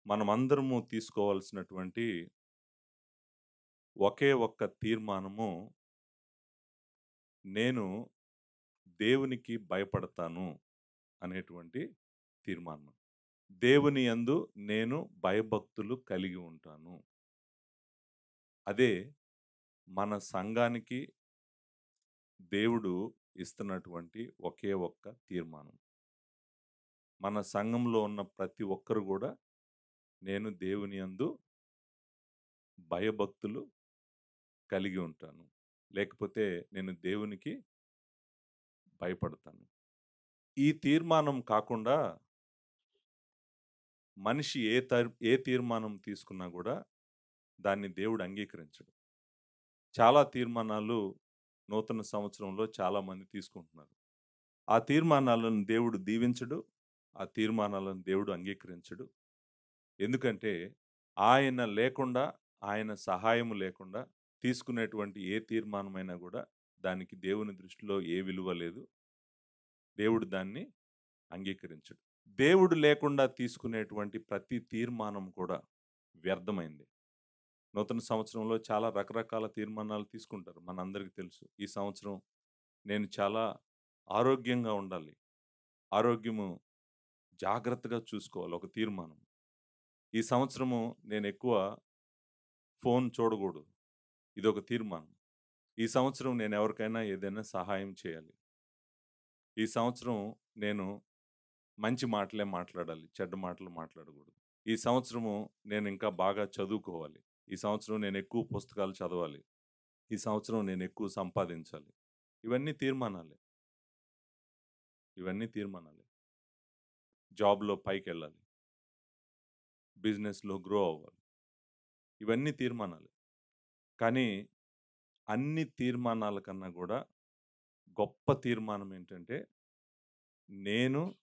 మనమందరము తీసుకోవాల్సినటువంటి ఒకే ఒక్క తీర్మానము, నేను దేవునికి భయపడతాను అనేటువంటి తీర్మానం. దేవుని యందు నేను భయభక్తులు కలిగి ఉంటాను. అదే మన సంఘానికి దేవుడు ఇస్తున్నటువంటి ఒకే ఒక్క తీర్మానం. మన సంఘంలో ఉన్న ప్రతి ఒక్కరు గూడా నేను దేవుని యందు భయభక్తులు కలిగి ఉంటాను. లేకపోతే నేను దేవునికి భయపడతాను. ఈ తీర్మానం కాకుండా మనిషి ఏ తీర్మానం తీసుకున్నా గూడా దాన్ని దేవుడు అంగీకరించడు. చాలా తీర్మానాలు నూతన సంవత్సరంలో చాలామంది తీసుకుంటున్నారు. ఆ తీర్మానాలను దేవుడు దీవించడు. ఆ తీర్మానాలను దేవుడు అంగీకరించడు. ఎందుకంటే ఆయన లేకుండా, ఆయన సహాయము లేకుండా తీసుకునేటువంటి ఏ తీర్మానమైనా గూడా దానికి దేవుని దృష్టిలో ఏ విలువ లేదు. దేవుడు దాన్ని అంగీకరించడు. దేవుడు లేకుండా తీసుకునేటువంటి ప్రతి తీర్మానం కూడా వ్యర్థమైంది. నూతన సంవత్సరంలో చాలా రకరకాల తీర్మానాలు తీసుకుంటారు. మనందరికీ తెలుసు. ఈ సంవత్సరం నేను చాలా ఆరోగ్యంగా ఉండాలి. ఆరోగ్యము జాగ్రత్తగా చూసుకోవాలి ఒక తీర్మానం. ఈ సంవత్సరము నేనెక్కువ ఫోను చూడగూడదు. ఇదొక తీర్మానం. ఈ సంవత్సరం నేనెవరికైనా ఏదైనా సహాయం చేయాలి. ఈ సంవత్సరం నేను మంచి మాటలే మాట్లాడాలి. చెడ్డ మాటలు మాట్లాడగూడదు. ఈ సంవత్సరము నేనింకా బాగా చదువుకోవాలి. ఈ సంవత్సరం నేనెక్కువ పుస్తకాలు చదవాలి. ఈ సంవత్సరం నేనెక్కువ సంపాదించాలి. ఇవన్నీ తీర్మానాలే. ఇవన్నీ తీర్మానాలే. జాబ్‌లో పైకెళ్ళాలి. బిజినెస్‌లో గ్రో అవ్వాలి. ఇవన్నీ తీర్మానాలే. కానీ అన్ని తీర్మానాల కన్నా గూడా గొప్ప తీర్మానం ఏంటంటే, నేను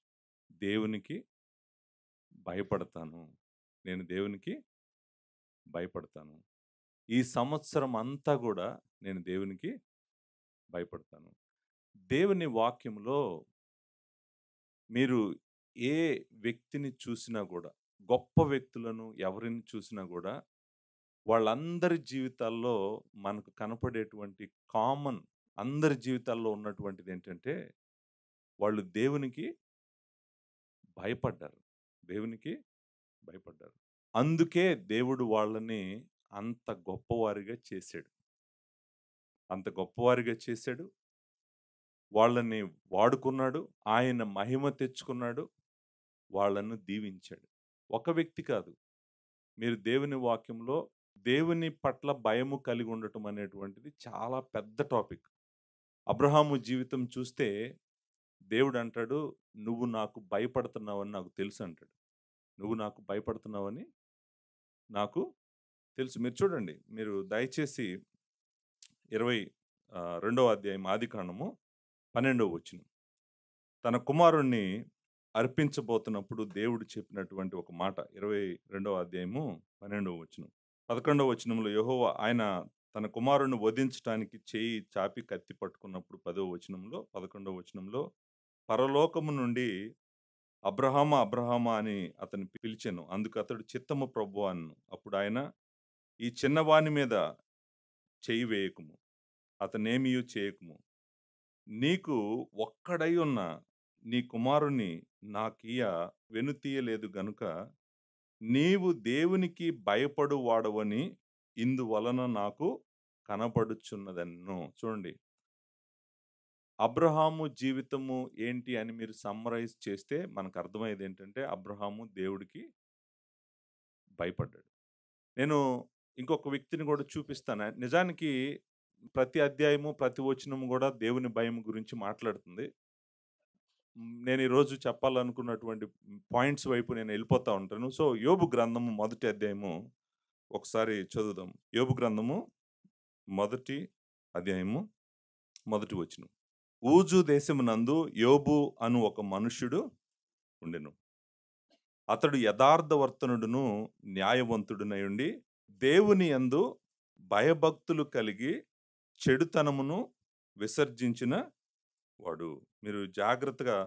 దేవునికి భయపడతాను. నేను దేవునికి భయపడతాను. ఈ సంవత్సరం అంతా గూడా నేను దేవునికి భయపడతాను. దేవుని వాక్యంలో మీరు ఏ వ్యక్తిని చూసినా గూడా, గొప్ప వ్యక్తులను ఎవరిని చూసినా గూడా, వాళ్ళందరి జీవితాల్లో మనకు కనపడేటువంటి కామన్ అందరి జీవితాల్లో ఉన్నటువంటిదేంటంటే, వాళ్ళు దేవునికి భయపడ్డారు. దేవునికి భయపడ్డారు. అందుకే దేవుడు వాళ్ళని అంత గొప్పవారిగా చేశాడు. అంత గొప్పవారిగా చేశాడు. వాళ్ళని వాడుకున్నాడు. ఆయన మహిమ తెచ్చుకున్నాడు. వాళ్ళను దీవించాడు. ఒక వ్యక్తి కాదు. మీరు దేవుని వాక్యంలో దేవుని పట్ల భయము కలిగి ఉండటం అనేటువంటిది చాలా పెద్ద టాపిక్. అబ్రహాము జీవితం చూస్తే దేవుడంటాడు, "నువ్వు నాకు భయపడుతున్నావని నాకు తెలుసంటాడు. నువ్వు నాకు భయపడుతున్నావని నాకు తెలుసు." మీరు చూడండి. మీరు దయచేసి 22వ అధ్యాయం ఆదికాండము 12వ వచనం. తన కుమారుణ్ణి అర్పించబోతున్నప్పుడు దేవుడు చెప్పినటువంటి ఒక మాట 22వ అధ్యాయము 12వ వచనం. 11వ వచనంలో యెహోవా ఆయన తన కుమారుణ్ణి వధించటానికి చేయి చాపి కత్తి పట్టుకున్నప్పుడు 10వ వచనంలో 11వ వచనంలో పరలోకము నుండి అబ్రహామా అబ్రహామా అని అతన్ని పిలిచెను. అందుకు అతడు చిత్తము ప్రభువా అనెను. అప్పుడు ఆయన ఈ చిన్నవాని మీద చెయ్యి వేయకుము. అతనేమియు చేయకుము. నీకు ఒక్కడై ఉన్న నీ కుమారుని నాకియ్య వెనుతీయలేదు గనుక నీవు దేవునికి భయపడు వాడవని ఇందువలన నాకు కనపడుచున్నదెను. చూడండి. అబ్రహాము జీవితము ఏంటి అని మీరు సమ్మరైజ్ చేస్తే మనకు అర్థమయ్యేది ఏంటంటే అబ్రహాము దేవుడికి భయపడ్డాడు. నేను ఇంకొక వ్యక్తిని కూడా చూపిస్తాను. నిజానికి ప్రతి అధ్యాయము, ప్రతి వచనము కూడా దేవుని భయం గురించి మాట్లాడుతుంది. నేను ఈరోజు చెప్పాలనుకున్నటువంటి పాయింట్స్ వైపు నేను వెళ్ళిపోతా ఉంటాను. సో, యోబు గ్రంథము మొదటి అధ్యాయము ఒకసారి చదువుదాం. యోబు గ్రంథము మొదటి అధ్యాయము మొదటి వచనం. ఊజు దేశమునందు యోబు అను ఒక మనుష్యుడు ఉండెను. అతడు యథార్థవర్తనుడును న్యాయవంతుడునై ఉండి దేవుని యందు భయభక్తులు కలిగి చెడుతనమును విసర్జించిన వాడు. మీరు జాగ్రత్తగా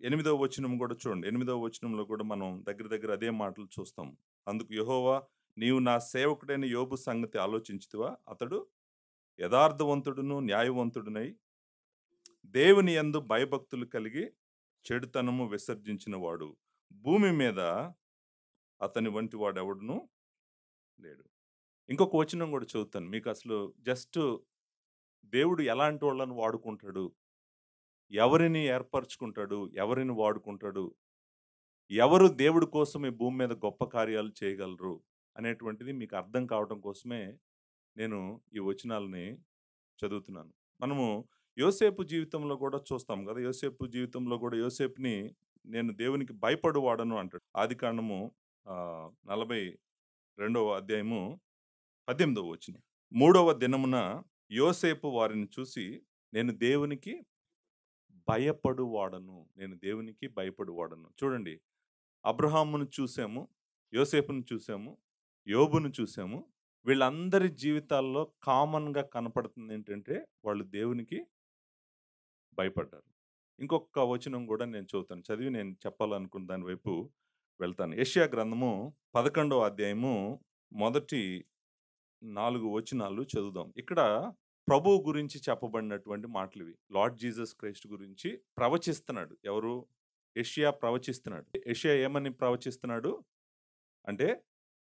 8వ వచనం కూడా చూడండి. 8వ వచనంలో కూడా మనం దగ్గర దగ్గర అదే మాటలు చూస్తాం. అందుకు యెహోవా, నీవు నా సేవకుడైన యోబు సంగతి ఆలోచించితివా? అతడు యథార్థవంతుడును న్యాయవంతుడునై దేవుని యందు భయభక్తులు కలిగి చెడుతనము విసర్జించిన వాడు. భూమి మీద అతని వంటి వాడెవడును లేడు. ఇంకొక వచనం కూడా చదువుతాను. మీకు అసలు జస్ట్ దేవుడు ఎలాంటి వాళ్ళని వాడుకుంటాడు, ఎవరిని ఏర్పరచుకుంటాడు, ఎవరిని వాడుకుంటాడు, ఎవరు దేవుడి కోసం ఈ భూమి మీద గొప్ప కార్యాలు చేయగలరు అనేటువంటిది మీకు అర్థం కావడం కోసమే నేను ఈ వచనాలని చదువుతున్నాను. మనము యోసేపు జీవితంలో కూడా చూస్తాం కదా. యోసేపు జీవితంలో కూడా యోసేపుని నేను దేవునికి భయపడువాడను అంటాడు. ఆదికాండము 42వ అధ్యాయము 18వ వచనం. 3వ దినమున యోసేపు వారిని చూసి, నేను దేవునికి భయపడువాడను, నేను దేవునికి భయపడువాడను. చూడండి, అబ్రహామును చూసాము, యోసేపును చూసాము, యోబును చూసాము. వీళ్ళందరి జీవితాల్లో కామన్‌గా కనపడుతుంది ఏంటంటే, వాళ్ళు దేవునికి భయపడ్డారు. ఇంకొక వచనం కూడా నేను చదువుతాను. చదివి నేను చెప్పాలనుకున్న దాని వైపు వెళ్తాను. యెషయా గ్రంథము 11వ అధ్యాయము మొదటి 4 వచనాలు చదువుదాం. ఇక్కడ ప్రభువు గురించి చెప్పబడినటువంటి మాటలివి. లార్డ్ జీసస్ క్రైస్ట్ గురించి ప్రవచిస్తున్నాడు. ఎవరు? యెషయా ప్రవచిస్తున్నాడు. యెషయా ఏమని ప్రవచిస్తున్నాడు అంటే,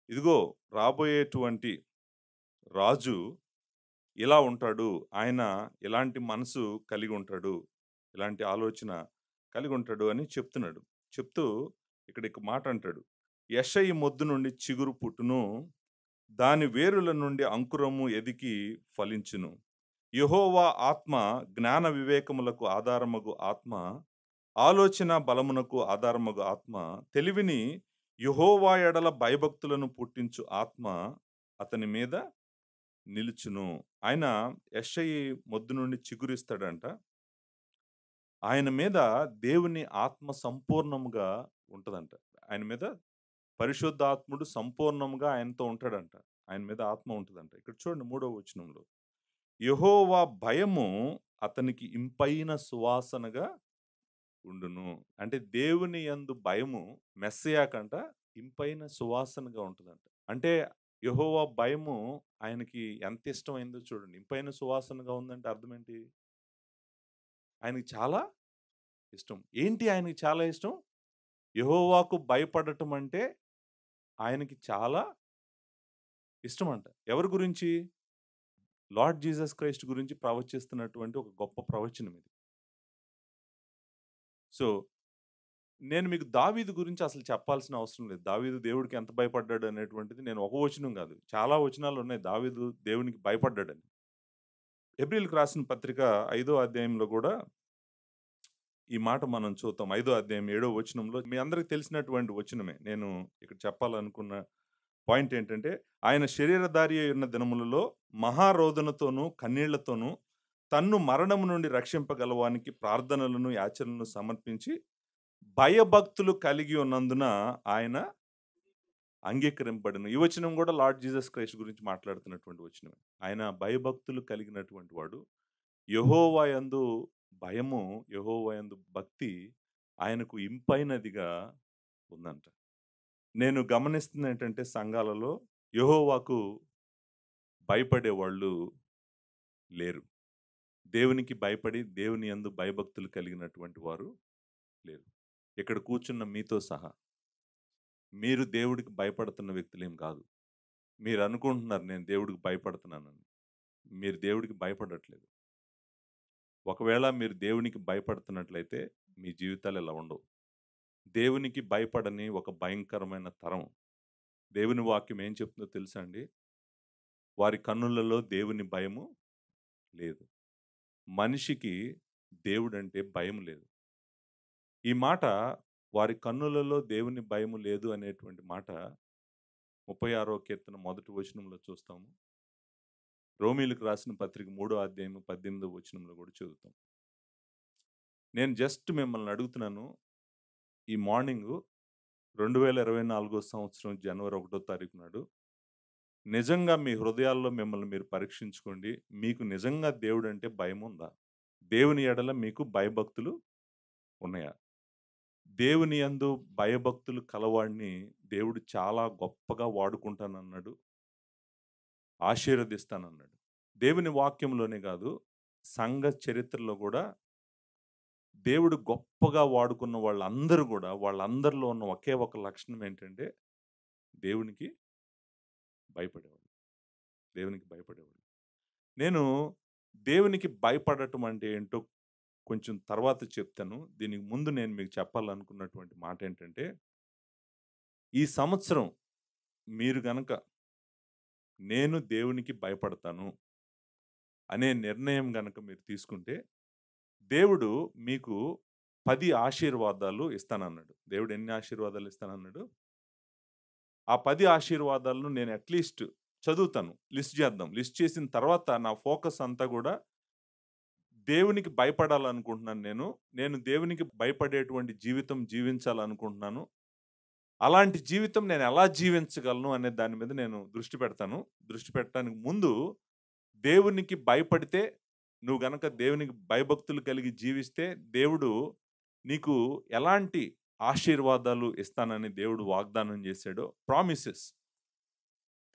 ఇదిగో రాబోయేటువంటి రాజు ఇలా ఉంటాడు. ఆయన ఇలాంటి మనసు కలిగి ఉంటాడు. ఇలాంటి ఆలోచన కలిగి ఉంటాడు అని చెప్తున్నాడు. చెప్తూ ఇక్కడ ఒక మాట అంటాడు. యెషయి మొద్దు నుండి చిగురు పుట్టును, దాని వేరుల నుండి అంకురము ఎదిగి ఫలించును. యెహోవా ఆత్మ జ్ఞాన వివేకములకు ఆధారమగు ఆత్మ, ఆలోచన బలమునకు ఆధారమగు ఆత్మ, తెలివిని యెహోవా ఎడల భయభక్తులను పుట్టించు ఆత్మ అతని మీద నిలుచును. ఆయన యెషయి మొద్దు నుండి చిగురిస్తాడంట. ఆయన మీద దేవుని ఆత్మ సంపూర్ణముగా ఉంటదంట. ఆయన మీద పరిశుద్ధాత్ముడు సంపూర్ణంగా ఆయనతో ఉంటాడంట. ఆయన మీద ఆత్మ ఉంటదంట. ఇక్కడ చూడండి 3వ వచనంలో. యెహోవా భయము అతనికి ఇంపైన సువాసనగా ఉండును. అంటే దేవుని యందు భయము మెస్సయాకంట ఇంపైన సువాసనగా ఉంటదంట. అంటే యెహోవా భయము ఆయనకి ఎంత ఇష్టమైందో చూడండి. ఇంపైన సువాసనగా ఉందంటే అర్థం ఏంటి? ఆయనకి చాలా ఇష్టం. ఏంటి ఆయనకి చాలా ఇష్టం? యెహోవాకు భయపడటం అంటే ఆయనకి చాలా ఇష్టమంట. ఎవరి గురించి? లార్డ్ జీసస్ క్రైస్ట్ గురించి ప్రవచిస్తున్నటువంటి ఒక గొప్ప ప్రవచనం ఇది. సో, నేను మీకు దావీదు గురించి అసలు చెప్పాల్సిన అవసరం లేదు. దావీదు దేవుడికి ఎంత భయపడ్డాడు అనేటువంటిది నేను ఒక వచనం కాదు. చాలా వచనాలు ఉన్నాయి దావీదు దేవునికి భయపడ్డాడని. హెబ్రీయులకు రాసిన పత్రిక 5వ అధ్యాయంలో కూడా ఈ మాట మనం చూద్దాం. 5వ అధ్యాయం 7వ వచనంలో మీ అందరికి తెలిసినటువంటి వచనమే. నేను ఇక్కడ చెప్పాలనుకున్న పాయింట్ ఏంటంటే, ఆయన శరీరధారి అయి ఉన్న దినములలో మహారోదనతోనూ కన్నీళ్లతోనూ తన్ను మరణము నుండి రక్షింపగలవానికి ప్రార్థనలను యాచనలను సమర్పించి భయభక్తులు కలిగి ఉన్నందున ఆయన అంగీకరింపబడెను. ఈ వచనం కూడా లార్డ్ జీసస్ క్రైస్ట్ గురించి మాట్లాడుతున్నటువంటి వచనమే. ఆయన భయభక్తులు కలిగినటువంటి వాడు. యెహోవా యందు భయము, యెహోవా యందు భక్తి ఆయనకు ఇంపైనదిగా ఉందంట. నేను గమనిస్తుంది ఏంటంటే సంఘాలలో యెహోవాకు భయపడేవాళ్ళు లేరు. దేవునికి భయపడి దేవుని యందు భయభక్తులు కలిగినటువంటి వారు లేరు. ఇక్కడ కూర్చున్న మీతో సహా. మీరు దేవుడికి భయపడుతున్న వ్యక్తులేం కాదు. మీరు అనుకుంటున్నారు నేను దేవుడికి భయపడుతున్నానని. మీరు దేవుడికి భయపడట్లేదు. ఒకవేళ మీరు దేవునికి భయపడుతున్నట్లయితే మీ జీవితాలు ఇలా ఉండవు. దేవునికి భయపడని ఒక భయంకరమైన తరం. దేవుని వాక్యం ఏం చెప్తుందో తెలుసా అండి? వారి కన్నులలో దేవుని భయము లేదు. మనిషికి దేవుడంటే భయం లేదు. ఈ మాట వారి కన్నులలో దేవుని భయము లేదు అనేటువంటి మాట 36వ కీర్తన మొదటి వచనంలో చూస్తాము. రోమీయులకు రాసిన పత్రిక 3వ అధ్యాయం 18వ వచనంలో కూడా చదువుతాం. నేను జస్ట్ మిమ్మల్ని అడుగుతున్నాను, ఈ మార్నింగు 2024 సంవత్సరం జనవరి 1వ తారీఖు నాడు నిజంగా మీ హృదయాల్లో మిమ్మల్ని మీరు పరీక్షించుకోండి. మీకు నిజంగా దేవుడంటే భయం ఉందా? దేవుని ఎడల మీకు భయభక్తులు ఉన్నాయా? దేవుని యందు భయభక్తులు కలవాడిని దేవుడు చాలా గొప్పగా వాడుకుంటానన్నాడు, ఆశీర్వదిస్తానన్నాడు. దేవుని వాక్యంలోనే కాదు, సంఘ చరిత్రలో కూడా దేవుడు గొప్పగా వాడుకున్న వాళ్ళందరూ కూడా, వాళ్ళందరిలో ఉన్న ఒకే ఒక లక్షణం ఏంటంటే దేవునికి భయపడేవాళ్ళు. దేవునికి భయపడేవాళ్ళు. నేను దేవునికి భయపడటం అంటే ఏంటో కొంచెం తర్వాత చెప్తాను. దీనికి ముందు నేను మీకు చెప్పాలనుకున్నటువంటి మాట ఏంటంటే, ఈ సంవత్సరం మీరు గనక నేను దేవునికి భయపడతాను అనే నిర్ణయం గనక మీరు తీసుకుంటే, దేవుడు మీకు 10 ఆశీర్వాదాలు ఇస్తానన్నాడు. దేవుడు ఎన్ని ఆశీర్వాదాలు ఇస్తానన్నాడు? ఆ 10 ఆశీర్వాదాలను నేను అట్‌లీస్ట్ చదువుతాను. లిస్ట్ చేద్దాం. లిస్ట్ చేసిన తర్వాత నా ఫోకస్ అంతా గూడా దేవునికి భయపడాలనుకుంటున్నాను నేను. నేను దేవునికి భయపడేటువంటి జీవితం జీవించాలనుకుంటున్నాను. అలాంటి జీవితం నేను ఎలా జీవించగలను అనే దాని మీద నేను దృష్టి పెడతాను. దృష్టి పెట్టడానికి ముందు దేవునికి భయపడితే, నువ్వు గనక దేవునికి భయభక్తులు కలిగి జీవిస్తే, దేవుడు నీకు ఎలాంటి ఆశీర్వాదాలు ఇస్తానని దేవుడు వాగ్దానం చేశాడో, ప్రామిసెస్.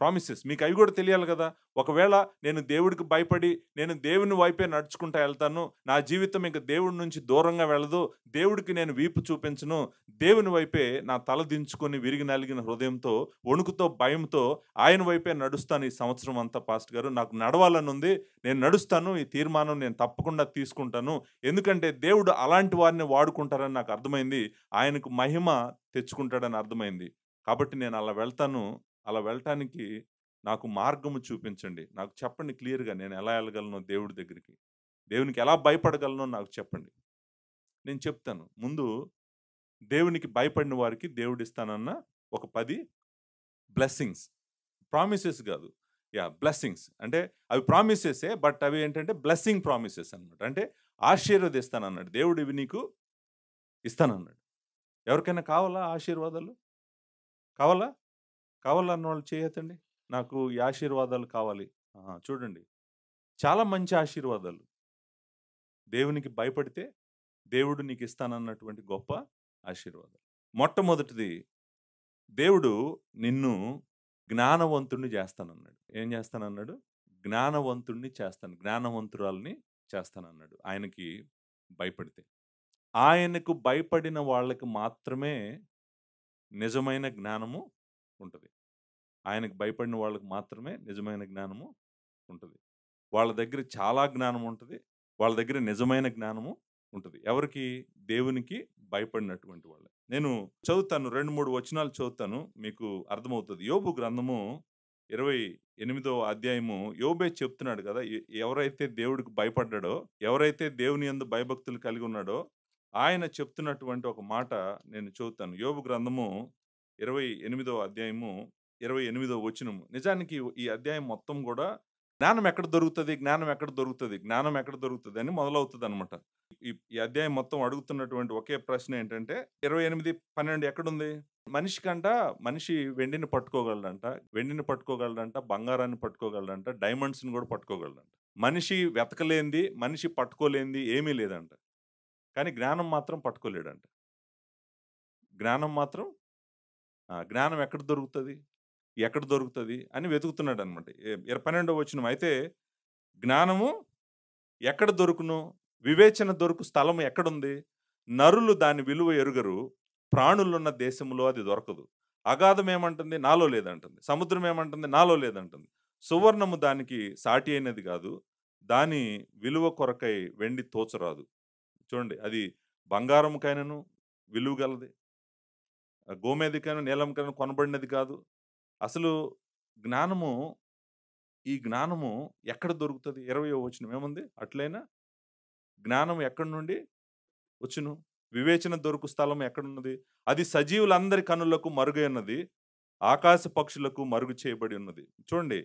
ప్రామిసెస్ మీకు అవి కూడా తెలియాలి కదా. ఒకవేళ నేను దేవుడికి భయపడి నేను దేవుని వైపే నడుచుకుంటా వెళ్తాను, నా జీవితం ఇంక దేవుడి నుంచి దూరంగా వెళ్ళదు, దేవుడికి నేను వీపు చూపించను, దేవుని వైపే నా తల దించుకొని విరిగి నలిగిన హృదయంతో, వణుకుతో, భయంతో ఆయన వైపే నడుస్తాను ఈ సంవత్సరం అంతా. పాస్టర్ గారు, నాకు నడవాలని ఉంది, నేను నడుస్తాను, ఈ తీర్మానం నేను తప్పకుండా తీసుకుంటాను, ఎందుకంటే దేవుడు అలాంటి వారిని వాడుకుంటారని నాకు అర్థమైంది, ఆయనకు మహిమ తెచ్చుకుంటాడని అర్థమైంది. కాబట్టి నేను అలా వెళ్తాను. అలా వెళ్ళటానికి నాకు మార్గము చూపించండి. నాకు చెప్పండి క్లియర్‌గా, నేను ఎలా ఎళ్ళగలనో దేవుడి దగ్గరికి. దేవునికి ఎలా భయపడగలనో నాకు చెప్పండి. నేను చెప్తాను. ముందు దేవునికి భయపడిన వారికి దేవుడిస్తానన్న ఒక 10 బ్లెస్సింగ్స్. ప్రామిసెస్ గాదు. బ్లెస్సింగ్స్. అంటే అవి ప్రామిసెసే. బట్ అవి ఏంటంటే బ్లెస్సింగ్ ప్రామిసెస్ అన్నమాట. అంటే ఆశీర్వదిస్తానన్నాడు. దేవుడు ఇవి నీకు ఇస్తానన్నాడు. ఎవరికైనా కావాలా ఆశీర్వాదాలు? కావాలా? కావాలన్నోళ్ళు చేయెత్తండి. నాకు ఈ ఆశీర్వాదాలు కావాలి. చూడండి. చాలా మంచి ఆశీర్వాదాలు. దేవునికి భయపడితే దేవుడు నీకిస్తానన్నటువంటి గొప్ప ఆశీర్వాదాలు. మొట్టమొదటిది, దేవుడు నిన్ను జ్ఞానవంతుడిని చేస్తానన్నాడు. ఏం చేస్తానన్నాడు? జ్ఞానవంతుడిని చేస్తాను. జ్ఞానవంతురాలిని చేస్తానన్నాడు. ఆయనకి భయపడితే. ఆయనకు భయపడిన వాళ్ళకి మాత్రమే నిజమైన జ్ఞానము ఉంటది. ఆయనకు భయపడిన వాళ్ళకి మాత్రమే నిజమైన జ్ఞానము ఉంటది. వాళ్ళ దగ్గర చాలా జ్ఞానం ఉంటది. వాళ్ళ దగ్గర నిజమైన జ్ఞానము ఉంటది. ఎవరికి? దేవునికి భయపడినటువంటి వాళ్ళే. నేను చదువుతాను. 2, 3 వచనాలు చదువుతాను. మీకు అర్థమవుతది. యోబు గ్రంథము 28వ అధ్యాయము. యోబే చెప్తున్నాడు కదా! ఎవరైతే దేవుడికి భయపడ్డాడో, ఎవరైతే దేవుని యందు భయభక్తులు కలిగి ఉన్నాడో, ఆయన చెప్తున్నటువంటి ఒక మాట నేను చదువుతాను. యోబు గ్రంథము 28వ అధ్యాయము 28వ వచనము. నిజానికి ఈ అధ్యాయం మొత్తం గూడా జ్ఞానం ఎక్కడ దొరుకుతది? జ్ఞానం ఎక్కడ దొరుకుతది? జ్ఞానం ఎక్కడ దొరుకుతది? అని మొదలవుతదనమాట. ఈ ఈ అధ్యాయం మొత్తం అడుగుతున్నటువంటి ఒకే ప్రశ్న ఏంటంటే 28, 12 ఎక్కడుంది? మనిషి వెండిని పట్టుకోగలడంట. వెండిని పట్టుకోగలడంట, బంగారాన్ని పట్టుకోగలడంట, డైమండ్స్‌ని గూడా పట్టుకోగలడంట. మనిషి వెతకలేనిది, మనిషి పట్టుకోలేనిది ఏమీ లేదంట. కానీ జ్ఞానం మాత్రం పట్టుకోలేడంట. జ్ఞానం మాత్రం జ్ఞానం ఎక్కడ దొరుకుతది? ఎక్కడ దొరుకుతది? అని వెతుకుతున్నాడనమాట. 12వ వచనం. అయితే జ్ఞానము ఎక్కడ దొరుకును? వివేచన దొరుకు స్థలము ఎక్కడుంది? నరులు దాని విలువ ఎరుగరు. ప్రాణులున్న దేశంలో అది దొరకదు. అగాధం ఏమంటుంది? నాలో లేదంటుంది. సముద్రం ఏమంటుంది? నాలో లేదంటుంది. సువర్ణము దానికి సాటి అయినది గాదు. దాని విలువ కొరకై వెండి తోచరాదు. చూడండి, అది బంగారముకైనను విలువ గలది. గోమేధికైనా, నీలంకైనా కొనబడినది కాదు. అసలు జ్ఞానము, ఈ జ్ఞానము ఎక్కడ దొరుకుతది? 20వ వచనం ఏముంది? అట్లైనా జ్ఞానం ఎక్కడి నుండి వచ్చును? వివేచన దొరుకు స్థలం ఎక్కడున్నది? అది సజీవులందరి కనులకు మరుగై ఉన్నది. ఆకాశ పక్షులకు మరుగు చేయబడి ఉన్నది. చూడండి,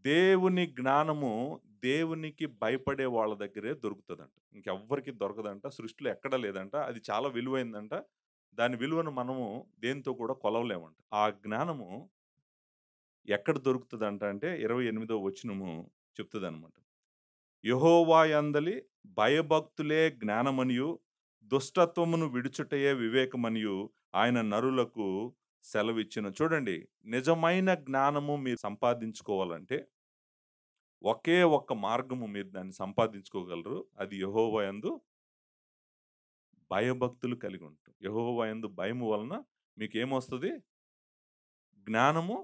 దేవుని జ్ఞానము దేవునికి భయపడే వాళ్ళ దగ్గరే దొరుకుతదంట. ఇంకెవ్వరికీ దొరకదంట. సృష్టిలో ఎక్కడ లేదంట. అది చాలా విలువైందంట. దాని విలువను మనము దేనితో కూడా కొలవలేమంట. ఆ జ్ఞానము ఎక్కడ దొరుకుతదంట అంటే 28వ వచనము చెప్తదనమాట. యెహోవా యందలి భయభక్తులే జ్ఞానమనియు, దుష్టత్వమును విడుచుటయే వివేకమనియు ఆయన నరులకు సెలవిచ్చెను. చూడండి, నిజమైన జ్ఞానము మీరు సంపాదించుకోవాలంటే ఒకే ఒక్క మార్గము మీరు దాన్ని సంపాదించుకోగలరు. అది యెహోవా యందు భయభక్తులు కలిగి ఉండటం. యెహోవా యందు భయము వలన మీకేమొస్తది? జ్ఞానము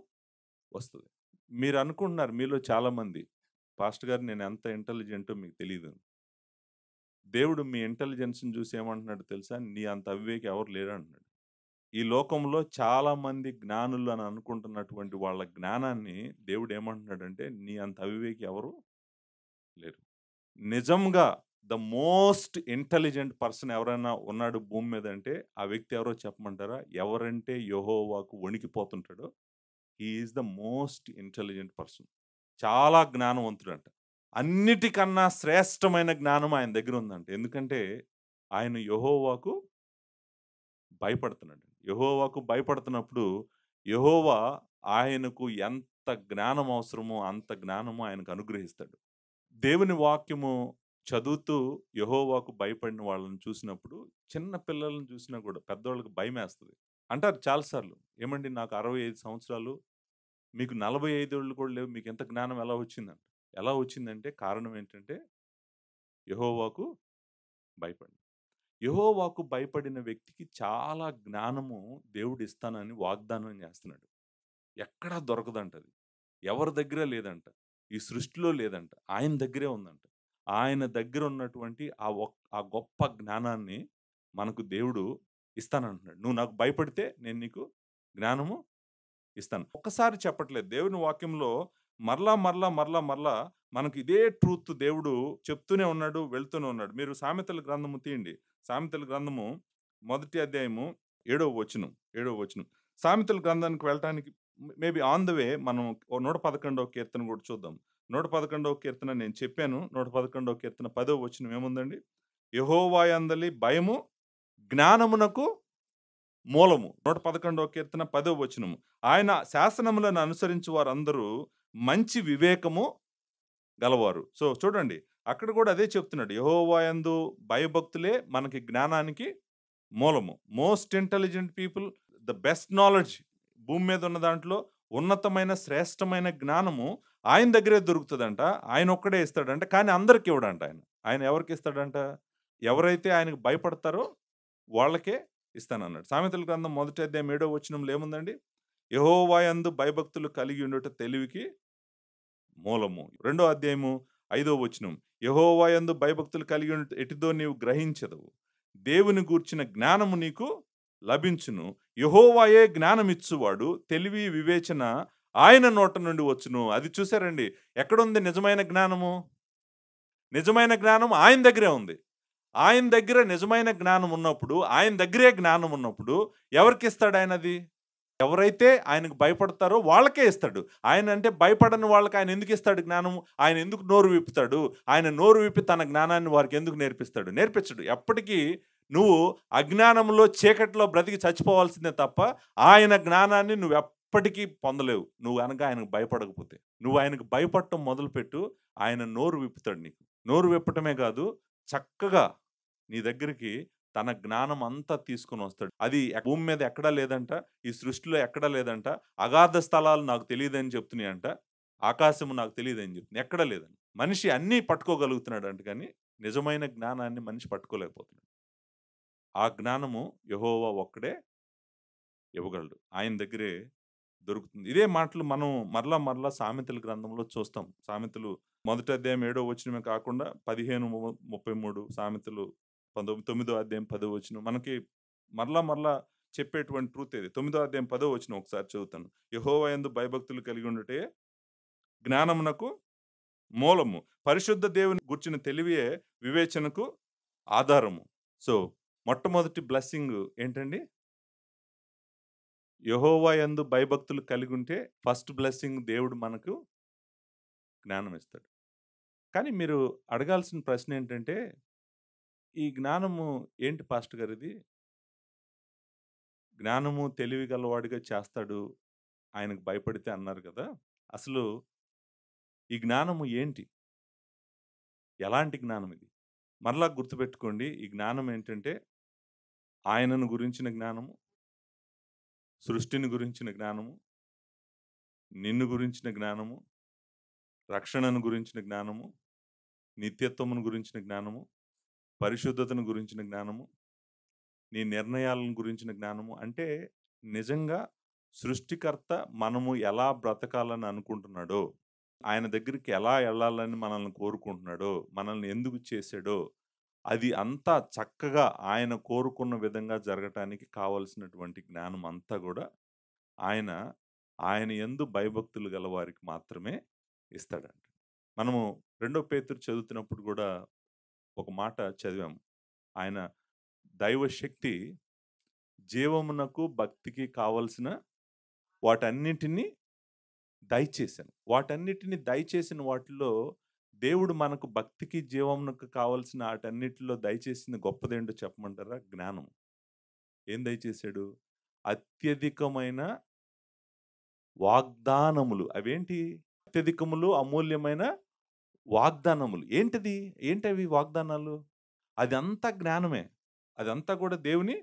వస్తది. మీరనుకుంటున్నారు మీలో చాలామంది, పాస్టర్ గారు నేనెంత ఇంటెలిజెంటో మీకు తెలీదు. దేవుడు మీ ఇంటెలిజెన్స్‌ని చూసి ఏమంటున్నాడో తెలుసా? నీ అంత అవివేకి ఎవరు లేరంటున్నాడు. ఈ లోకంలో చాలామంది జ్ఞానులు అని అనుకుంటున్నటువంటి వాళ్ళ జ్ఞానాన్ని దేవుడు ఏమంటున్నాడంటే, నీ అంత అవివేకి ఎవరు లేరు. నిజంగా ద మోస్ట్ ఇంటెలిజెంట్ పర్సన్ ఎవరైనా ఉన్నాడు భూమి మీద అంటే, ఆ వ్యక్తి ఎవరో చెప్పమంటారా? ఎవరంటే యెహోవాకు వణికిపోతుంటాడో, he is the most intelligent person. చాలా జ్ఞానవంతుడంట. అన్నిటికన్నా శ్రేష్టమైన జ్ఞానం ఆయన దగ్గర ఉందంట. ఎందుకంటే ఆయన యెహోవాకు భయపడుతున్నాడు. యెహోవాకు భయపడుతున్నప్పుడు యెహోవా ఆయనకు ఎంత జ్ఞానం అవసరమో అంత జ్ఞానము ఆయనకు అనుగ్రహిస్తాడు. దేవుని వాక్యము చదువుతూ యెహోవాకు భయపడిన వాళ్ళని చూసినప్పుడు చిన్న పిల్లలను చూసినా కూడా పెద్దోళ్ళకి భయమేస్తది. అంటారు చాలా సార్లు, "ఏమండి నాకు 65 సంవత్సరాలు, మీకు 45 ఏళ్ళు కూడా లేవు. మీకింత జ్ఞానం ఎలా వచ్చిందంట?" ఎలా వచ్చిందంటే కారణం ఏంటంటే యెహోవాకు భయపడి. యెహోవాకు భయపడిన వ్యక్తికి చాలా జ్ఞానము దేవుడు ఇస్తానని వాగ్దానం చేస్తున్నాడు. ఎక్కడా దొరకదంటది. ఎవరి దగ్గర లేదంట. ఈ సృష్టిలో లేదంట. ఆయన దగ్గరే ఉందంట. ఆయన దగ్గర ఉన్నటువంటి ఆ గొప్ప జ్ఞానాన్ని మనకు దేవుడు ఇస్తానంటున్నాడు. "నువ్వు నాకు భయపడితే నేను నీకు జ్ఞానము ఇస్తాను." ఒక్కసారి చెప్పట్లేదు. దేవుని వాక్యంలో మరలా మనకు ఇదే ట్రూత్ దేవుడు చెప్తూనే ఉన్నాడు, వెళ్తూనే ఉన్నాడు. మీరు సామెతల గ్రంథము తీయండి. సామెతల గ్రంథము మొదటి అధ్యాయము 7వ వచనం. సామెతల గ్రంథానికి వెళ్ళటానికి మేబీ ఆన్ ద వే మనం 111వ కీర్తన కూడా చూద్దాం. 111వ కీర్తన నేను చెప్పాను. 111వ కీర్తన 10వ వచనం ఏముందండి? యెహోవా యందలి భయము జ్ఞానమునకు మూలము. 111వ కీర్తన 10వ వచనము. ఆయన శాసనములను అనుసరించు వారందరూ మంచి వివేకము గలవారు. సో చూడండి, అక్కడ కూడా అదే చెప్తున్నాడు. యెహోవా యందు భయభక్తులే మనకి జ్ఞానానికి మూలము. Most intelligent people, the best knowledge భూమి మీద ఉన్న దాంట్లో ఉన్నతమైన శ్రేష్టమైన జ్ఞానము ఆయన దగ్గరే దొరుకుతదంట. ఆయన ఒక్కడే ఇస్తాడంట. కానీ అందరికి ఇవ్వడంట ఆయన. ఆయన ఎవరికి ఇస్తాడంట? ఎవరైతే ఆయనకు భయపడతారో వాళ్ళకే ఇస్తానన్నాడు. సామెతల గ్రంథం మొదటి అధ్యాయం 7వ వచనంలో ఏముందండి? యెహోవా యందు భయభక్తులు కలిగి ఉండుట తెలివికి మూలము. రెండో అధ్యాయము 5వ వచనం. యెహోవా యందు భయభక్తులు కలిగి ఉండుట ఎటిదో నీవు గ్రహించెదవు. దేవుని గూర్చిన జ్ఞానము నీకు లభించును. యెహోవాయే జ్ఞానమిచ్చువాడు. తెలివి, వివేచన ఆయన నోట నుండి వచ్చును. అది చూసారండి. ఎక్కడుంది నిజమైన జ్ఞానము? నిజమైన జ్ఞానం ఆయన దగ్గరే ఉంది. ఆయన దగ్గర నిజమైన జ్ఞానం ఉన్నప్పుడు, ఆయన దగ్గరే జ్ఞానం ఉన్నప్పుడు ఎవరికిస్తాడు ఆయనది? ఎవరైతే ఆయనకు భయపడతారో వాళ్ళకే ఇస్తాడు. ఆయన అంటే భయపడని వాళ్ళకి ఆయన ఎందుకు ఇస్తాడు జ్ఞానము? ఆయన ఎందుకు నోరు విప్పుతాడు? ఆయన నోరు విప్పి తన జ్ఞానాన్ని వారికి ఎందుకు నేర్పిస్తాడు? నేర్పించడు. ఎప్పటికీ నువ్వు అజ్ఞానంలో చీకట్లో బ్రతికి చచ్చిపోవాల్సిందే తప్ప ఆయన జ్ఞానాన్ని నువ్వెప్పటికీ పొందలేవు. నువ్వు గనక ఆయనకు భయపడకపోతే. నువ్వు ఆయనకు భయపడటం మొదలుపెట్టు, ఆయన నోరు విప్పుతాడు నీకు. నోరు విప్పటమే కాదు, చక్కగా నీ దగ్గరికి తన జ్ఞానం అంతా తీసుకొని వస్తాడు. అది భూమి మీద ఎక్కడా లేదంట. ఈ సృష్టిలో ఎక్కడా లేదంట. అగాధ స్థలాలు నాకు తెలియదని చెప్తున్నాయంట. ఆకాశము నాకు తెలియదని చెప్తుంది. ఎక్కడా లేదండి. మనిషి అన్నీ పట్టుకోగలుగుతున్నాడంట కానీ నిజమైన జ్ఞానాన్ని మనిషి పట్టుకోలేకపోతున్నాడు. ఆ జ్ఞానము యెహోవా ఒక్కడే ఇవ్వగలడు. ఆయన దగ్గరే దొరుకుతుంది. ఇదే మాటలు మనం మరలా సామెతల గ్రంథంలో చూస్తాం. సామెతలు మొదటి అధ్యాయం 7వ వచనమే కాకుండా 15, 33 సామెతలు 9వ అధ్యాయం 10వ వచనం మనకి మరలా చెప్పేటువంటి ట్రూత్ ఇది. 9వ అధ్యాయం 10వ వచనం ఒకసారి చదువుతాను. యెహోవా యందు భయభక్తులు కలిగి ఉండుటే జ్ఞానమునకు మూలము. పరిశుద్ధ దేవుని గూర్చిన తెలివియే వివేచనకు ఆధారము. సో మొట్టమొదటి బ్లెస్సింగ్ ఏంటండి? యెహోవా యందు భయభక్తులు కలిగి ఉంటే ఫస్ట్ బ్లెస్సింగ్ దేవుడు మనకు జ్ఞానం ఇస్తాడు. కానీ మీరు అడగాల్సిన ప్రశ్న ఏంటంటే, ఈ జ్ఞానము ఏంటి పాస్టర్ గారు ఇది? జ్ఞానము తెలివి గలవాడిగా చేస్తాడు. ఆయనకు భయపడితే అన్నారు కదా! అసలు ఈ జ్ఞానము ఏంటి? ఎలాంటి జ్ఞానం ఇది? మరలా గుర్తుపెట్టుకోండి. ఈ జ్ఞానం ఏంటంటే ఆయనను గురించిన జ్ఞానము, సృష్టిని గురించిన జ్ఞానము, నిన్ను గురించిన జ్ఞానము, రక్షణను గురించిన జ్ఞానము, నిత్యత్వమును గురించిన జ్ఞానము, పరిశుద్ధతను గురించిన జ్ఞానము, నీ నిర్ణయాలను గురించిన జ్ఞానము. అంటే నిజంగా సృష్టికర్త మనము ఎలా బ్రతకాలని అనుకుంటున్నాడో, ఆయన దగ్గరికి ఎలా వెళ్ళాలని మనల్ని కోరుకుంటున్నాడో, మనల్ని ఎందుకు చేశాడో, అది అంతా చక్కగా ఆయన కోరుకున్న విధంగా జరగటానికి కావలసినటువంటి జ్ఞానం అంతా కూడా ఆయన ఆయన యందు భయభక్తులు గల వారికి మాత్రమే ఇస్తాడంట. మనము రెండో పేతురు చదువుతున్నప్పుడు కూడా ఒక మాట చదివాము. ఆయన దైవశక్తి జీవమునకు భక్తికి కావలసిన వాటన్నిటిని దయచేశాను. వాటన్నిటిని దయచేసిన వాటిలో దేవుడు మనకు భక్తికి జీవమునకు కావలసిన వాటన్నిటిలో దయచేసిన గొప్పదేంటో చెప్పమంటారా? జ్ఞానం. ఏం దయచేశాడు? అత్యధికమైన వాగ్దానములు. అవేంటి? అత్యధికములు, అమూల్యమైన వాగ్దానములు. ఏంటది? ఏంటవి వాగ్దానాలు? అదంతా జ్ఞానమే. అదంతా కూడా దేవుని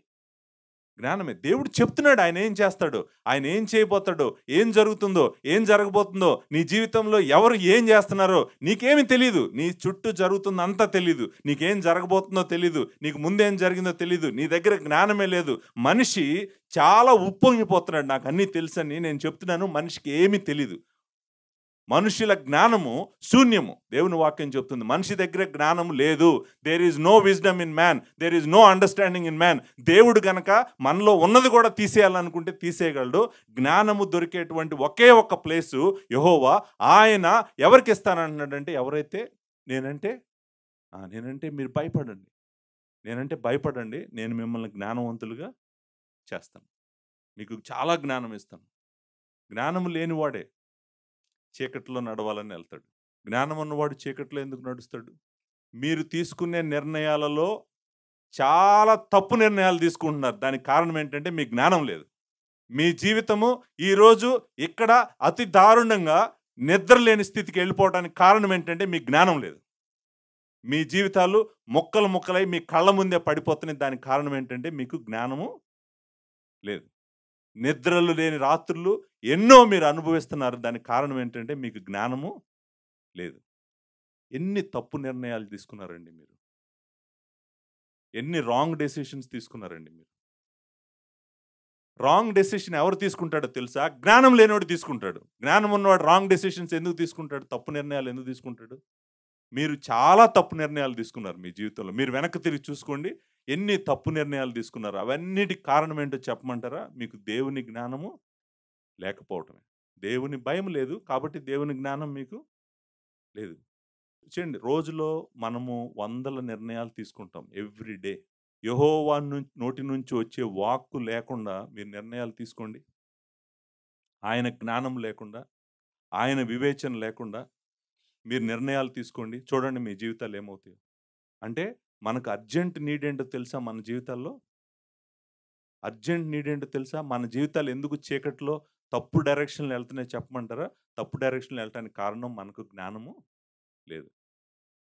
జ్ఞానమే. దేవుడు చెప్తున్నాడు ఆయన ఏం చేస్తాడో, ఆయన ఏం చేయబోతాడో, ఏం జరుగుతుందో, ఏం జరగబోతుందో, నీ జీవితంలో ఎవరు ఏం చేస్తున్నారో నీకేమి తెలీదు. నీ చుట్టూ జరుగుతుందంతా తెలీదు. నీకేం జరగబోతుందో తెలీదు. నీకు ముందేం జరిగిందో తెలీదు. నీ దగ్గర జ్ఞానమే లేదు. మనిషి చాలా ఉప్పొంగిపోతున్నాడు. నాకు అన్నీ తెలుసని నేను చెప్తున్నాను. మనిషికి ఏమీ తెలీదు. మనుషుల జ్ఞానము శూన్యము. దేవుని వాక్యం చెప్తుంది మనిషి దగ్గర జ్ఞానము లేదు. There is no wisdom in man, there is no understanding in man. దేవుడు గనక మనలో ఉన్నది కూడా తీసేయాలనుకుంటే తీసేయగలడు. జ్ఞానము దొరికేటువంటి ఒకే ఒక్క ప్లేసు యెహోవా. ఆయన ఎవరికి ఇస్తానంటున్నాడంటే, ఎవరైతే నేనంటే మీరు భయపడండి, నేనంటే భయపడండి, నేను మిమ్మల్ని జ్ఞానవంతులుగా చేస్తాను, మీకు చాలా జ్ఞానం ఇస్తాను. జ్ఞానం లేనివాడే చీకట్లో నడవాలని వెళ్తాడు. జ్ఞానం ఉన్నవాడు చీకట్లో ఎందుకు నడుస్తాడు? మీరు తీసుకునే నిర్ణయాలలో చాలా తప్పు నిర్ణయాలు తీసుకుంటున్నారు. దానికి కారణం ఏంటంటే మీ జ్ఞానం లేదు. మీ జీవితము ఈరోజు ఇక్కడ అతి దారుణంగా నిద్ర లేని స్థితికి వెళ్ళిపోవడానికి కారణం ఏంటంటే మీ జ్ఞానం లేదు. మీ జీవితాలు ముక్కలు ముక్కలై మీ కళ్ళ ముందే పడిపోతున్నాయి. దానికి కారణం ఏంటంటే మీకు జ్ఞానము లేదు. నిద్రలు లేని రాత్రులు ఎన్నో మీరు అనుభవిస్తున్నారు. దానికి కారణం ఏంటంటే మీకు జ్ఞానము లేదు. ఎన్ని తప్పు నిర్ణయాలు తీసుకున్నారండి మీరు? ఎన్ని రాంగ్ డెసిషన్స్ తీసుకున్నారండి మీరు? రాంగ్ డెసిషన్ ఎవరు తీసుకుంటాడో తెలుసా? జ్ఞానం లేనివాడు తీసుకుంటాడు. జ్ఞానం ఉన్నవాడు రాంగ్ డెసిషన్స్ ఎందుకు తీసుకుంటాడు? తప్పు నిర్ణయాలు ఎందుకు తీసుకుంటాడు? మీరు చాలా తప్పు నిర్ణయాలు తీసుకున్నారు మీ జీవితంలో. మీరు వెనక్కి తిరిగి చూసుకోండి, ఎన్ని తప్పు నిర్ణయాలు తీసుకున్నారు. అవన్నిటికి కారణం ఏంటో చెప్పమంటారా? మీకు దేవుని జ్ఞానము లేకపోవటమే. దేవుని భయం లేదు కాబట్టి దేవుని జ్ఞానం మీకు లేదు. చూడండి, రోజులో మనము వందల నిర్ణయాలు తీసుకుంటాం ఎవ్రీ డే. యెహోవా నోటి నుంచి వచ్చే వాక్కు లేకుండా మీరు నిర్ణయాలు తీసుకోండి. ఆయన జ్ఞానం లేకుండా, ఆయన వివేచన లేకుండా మీరు నిర్ణయాలు తీసుకోండి. చూడండి మీ జీవితాలు ఏమవుతాయో. అంటే మనకు అర్జెంట్ నీడ్ ఏంటో తెలుసా? మన జీవితాల్లో అర్జెంట్ నీడ్ ఏంటో తెలుసా? మన జీవితాలు ఎందుకు చీకట్లో తప్పు డైరెక్షన్లో వెళ్తున్నాయి చెప్పమంటారా? తప్పు డైరెక్షన్లో వెళ్ళటానికి కారణం మనకు జ్ఞానము లేదు.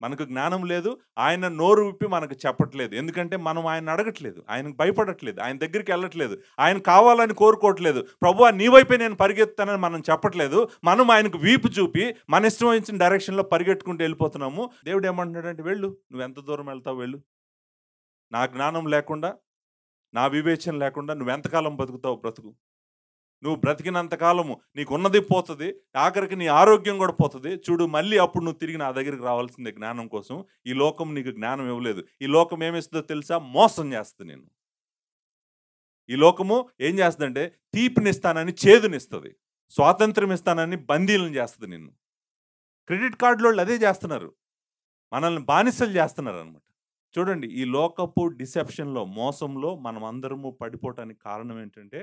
మనకు జ్ఞానం లేదు. ఆయన నోరు విప్పి మనకు చెప్పట్లేదు. ఎందుకంటే మనం ఆయన అడగట్లేదు, ఆయనకు భయపడట్లేదు, ఆయన దగ్గరికి వెళ్ళట్లేదు, ఆయన కావాలని కోరుకోవట్లేదు. ప్రభువా నీ వైపే నేను పరిగెత్తానని మనం చెప్పట్లేదు. మనం ఆయనకు వీపు చూపి మన ఇష్టం వచ్చిన డైరెక్షన్లో పరిగెట్టుకుంటూ వెళ్ళిపోతున్నాము. దేవుడు ఏమంటున్నాడంటే, వెళ్ళు, నువ్వు ఎంత దూరం వెళ్తావు వెళ్ళు. నా జ్ఞానం లేకుండా, నా వివేచన లేకుండా నువ్వు ఎంతకాలం బతుకుతావు బ్రతుకు. నువ్వు బ్రతికినంతకాలము నీకున్నది పోతుంది, ఆఖరికి నీ ఆరోగ్యం కూడా పోతుంది. చూడు, మళ్ళీ అప్పుడు నువ్వు తిరిగి నా దగ్గరికి రావాల్సిందే జ్ఞానం కోసం. ఈ లోకం నీకు జ్ఞానం ఇవ్వలేదు. ఈ లోకం ఏమిస్తుందో తెలుసా? మోసం చేస్తుంది నేను. ఈ లోకము ఏం చేస్తుందంటే తీపినిస్తానని చేదునిస్తుంది, స్వాతంత్రం ఇస్తానని బందీలను చేస్తుంది నిన్ను. క్రెడిట్ కార్డులో అదే చేస్తున్నారు, మనల్ని బానిసలు చేస్తున్నారు అనమాట. చూడండి, ఈ లోకపు డిసెప్షన్లో, మోసంలో మనం అందరము పడిపోవటానికి కారణం ఏంటంటే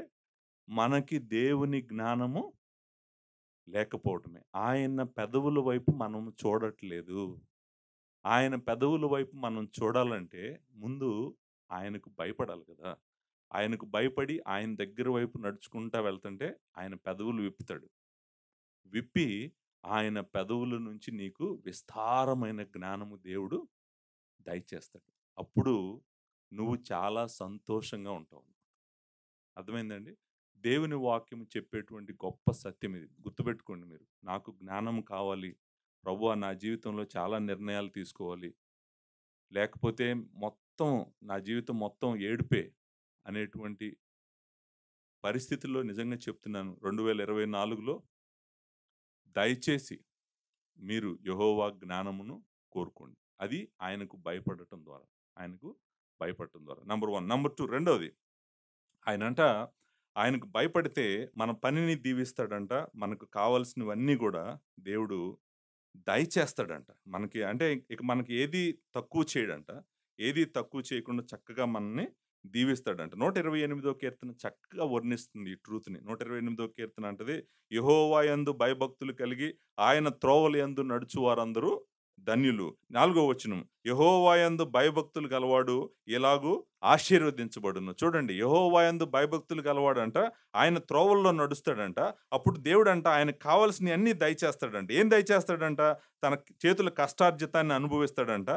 మనకి దేవుని జ్ఞానము లేకపోవటమే. ఆయన పెదవుల వైపు మనం చూడట్లేదు. ఆయన పెదవుల వైపు మనం చూడాలంటే ముందు ఆయనకు భయపడాలి కదా. ఆయనకు భయపడి ఆయన దగ్గర వైపు నడుచుకుంటా వెళ్తుంటే ఆయన పెదవులు విప్పుతాడు. విప్పి ఆయన పెదవుల నుంచి నీకు విస్తారమైన జ్ఞానము దేవుడు దయచేస్తాడు. అప్పుడు నువ్వు చాలా సంతోషంగా ఉంటావు. అర్థమైందండి? దేవుని వాక్యం చెప్పేటువంటి గొప్ప సత్యం ఇది. గుర్తుపెట్టుకోండి మీరు. నాకు జ్ఞానం కావాలి. ప్రభువా నా జీవితంలో చాలా నిర్ణయాలు తీసుకోవాలి. లేకపోతే మొత్తం నా జీవితం మొత్తం ఏడుపే అనేటువంటి పరిస్థితుల్లో నిజంగా చెప్తున్నాను. 2024లో దయచేసి మీరు యెహోవా జ్ఞానమును కోరుకోండి. అది ఆయనకు భయపడటం ద్వారా. ఆయనకు భయపడటం ద్వారా. నంబర్ 1. నంబర్ 2 రెండోది. ఆయనంట ఆయనకు భయపడితే మన పనిని దీవిస్తాడంట. మనకు కావాల్సినవన్నీ గూడా దేవుడు దయచేస్తాడంట. మనకి అంటే ఇక మనకి ఏది తక్కువ చేయడంట. ఏది తక్కువ చేయకుండా చక్కగా మనల్ని దీవిస్తాడంట. 128 కీర్తన చక్కగా వర్ణిస్తుంది ఈ ట్రూత్‌ని. 128 కీర్తన అంటది, యెహోవా యందు భయభక్తులు కలిగి ఆయన త్రోవల యందు నడుచు వారందరూ ధన్యులు. 4వ వచనం, యెహోవా యందు భయభక్తులు గలవాడు ఎలాగూ ఆశీర్వదించబడును. చూడండి, యెహోవా యందు భయభక్తులు గలవాడంట ఆయన త్రోవల్లో నడుస్తాడంట. అప్పుడు దేవుడంట ఆయనకు కావాల్సినవన్నీ దయచేస్తాడంట. ఏం దయచేస్తాడంట? తన చేతుల కష్టార్జితాన్ని అనుభవిస్తాడంట.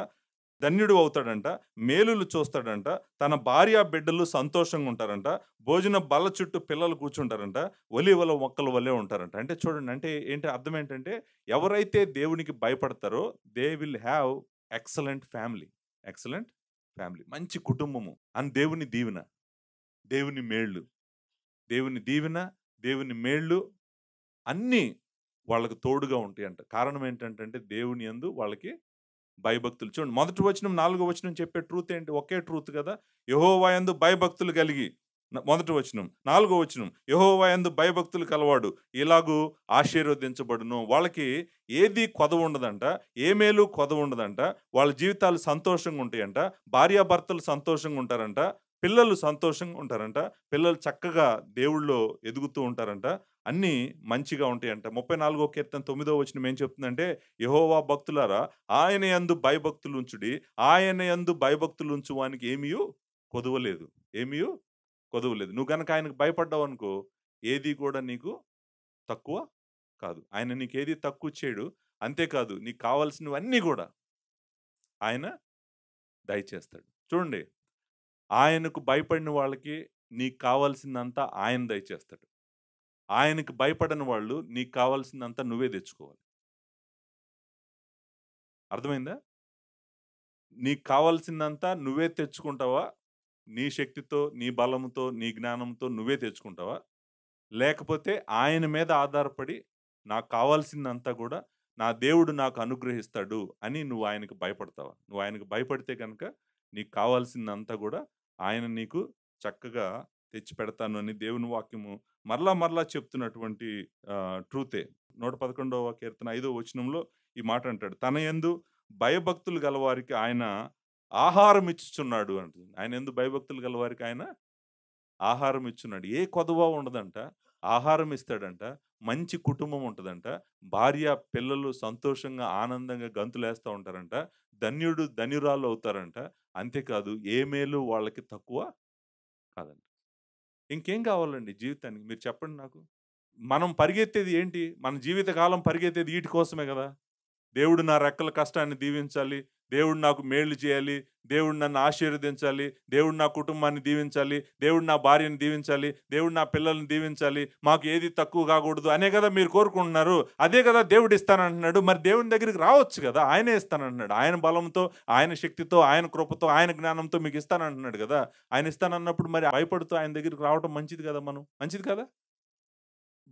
ధన్యుడు అవుతాడంట. మేలులు చూస్తాడంట. తన భార్య బిడ్డలు సంతోషంగా ఉంటారంట. భోజన బల్ల చుట్టూ పిల్లలు కూర్చుంటారంట. ఒలీవల మొక్కల వలె ఉంటారంట. అంటే చూడండి, అంటే ఏంటి అర్థం ఏంటంటే, ఎవరైతే దేవునికి భయపడతారో they will have excellent family. Excellent family. మంచి కుటుంబము. అని దేవుని దీవెన. దేవుని మేళ్ళు. దేవుని దీవెన, దేవుని మేళ్ళు అన్నీ వాళ్ళకి తోడుగా ఉంటాయంట. కారణం ఏంటంటే దేవుని యందు వాళ్ళకి భయభక్తులు. చూడండి, మొదటి వచనం, 4వ వచనం చెప్పే ట్రూత్ ఏంటి? ఒకే ట్రూత్ కదా! యెహోవా యందు భయభక్తులు కలిగి. మొదటి వచనం. 4వ వచనం, యెహోవా యందు భయభక్తులు కలవాడు ఇలాగూ ఆశీర్వదించబడును. వాళ్ళకి ఏది కొదవుండదంట. ఏ మేలు కొదవుండదంట. వాళ్ళ జీవితాలు సంతోషంగా ఉంటాయంట. భార్యాభర్తలు సంతోషంగా ఉంటారంట. పిల్లలు సంతోషంగా ఉంటారంట. పిల్లలు చక్కగా దేవుళ్ళో ఎదుగుతూ ఉంటారంట. అన్నీ మంచిగా ఉంటాయంట. 34వ కీర్తన 9వ వచనం ఏం చెప్తుందంటే, యెహోవా భక్తులారా ఆయన యందు భయభక్తులుంచుడి. ఆయన యందు భయభక్తులుంచు వానికి ఏమీయు కొదువలేదు. ఏమీయు కొదువలేదు. నువ్వు గనక ఆయనకు భయపడ్డావనుకో, ఏది కూడా నీకు తక్కువ కాదు. ఆయన నీకేది తక్కువ చేయడు. అంతేకాదు నీకు కావాల్సినవన్నీ గూడా ఆయన దయచేస్తాడు. చూడండి, ఆయనకు భయపడిన వాళ్ళకి నీకు కావాల్సిందంతా ఆయన దయచేస్తాడు. ఆయనకి భయపడని వాళ్ళు నీకు కావాల్సిందంతా నువ్వే తెచ్చుకోవాలి. అర్థమైందా? నీకు కావాల్సిందంతా నువ్వే తెచ్చుకుంటావా? నీ శక్తితో, నీ బలంతో, నీ జ్ఞానంతో నువ్వే తెచ్చుకుంటావా? లేకపోతే ఆయన మీద ఆధారపడి నాకు కావాల్సిందంతా గూడా నా దేవుడు నాకు అనుగ్రహిస్తాడు అని నువ్వు ఆయనకి భయపడతావా? నువ్వు ఆయనకి భయపడితే గనక నీకు కావాల్సిందంతా గూడా ఆయన నీకు చక్కగా తెచ్చిపెడతాను అని దేవుని వాక్యము మరలా మరలా చెప్తున్నటువంటి ట్రూతే. 111వ కీర్తన 5వ వచనంలో ఈ మాట అంటాడు. తన యందు భయభక్తులు గలవారికి ఆయన ఆహారం ఇచ్చుచున్నాడు అంటుంది. ఆయన యందు భయభక్తులు గలవారికి ఆయన ఆహారం ఇచ్చున్నాడు. ఏ కొదువ ఉండదంట. ఆహారం ఇస్తాడంట. మంచి కుటుంబం ఉంటదంట. భార్య, పిల్లలు సంతోషంగా, ఆనందంగా గంతులేస్తా ఉంటారంట. ధన్యుడు, ధన్యురాలు అవుతారంట. అంతేకాదు ఏ మేలు వాళ్ళకి తక్కువ కాదంట. ఇంకేం కావాలండి జీవితానికి? మీరు చెప్పండి నాకు. మనం పరిగెత్తేది ఏంటి? మన జీవిత కాలం పరిగెత్తేది ఈటి కోసమే గదా! దేవుడు నా రెక్కల కష్టాన్ని దీవించాలి. దేవుడు నాకు మేళ్ళు చేయాలి. దేవుడు నన్ను ఆశీర్వదించాలి. దేవుడు నా కుటుంబాన్ని దీవించాలి. దేవుడు నా భార్యని దీవించాలి. దేవుడు నా పిల్లల్ని దీవించాలి. మాకు ఏది తక్కువ కాకూడదు అనే కదా మీరు కోరుకుంటున్నారు. అదే కదా దేవుడు ఇస్తానంటున్నాడు. మరి దేవుని దగ్గరికి రావచ్చు కదా! ఆయనే ఇస్తానంటున్నాడు. ఆయన బలంతో, ఆయన శక్తితో, ఆయన కృపతో, ఆయన జ్ఞానంతో మీకు ఇస్తానంటున్నాడు కదా! ఆయన ఇస్తానన్నప్పుడు మరి భయపడుతూ ఆయన దగ్గరికి రావటం మంచిది కదా మనం. మంచిది కదా!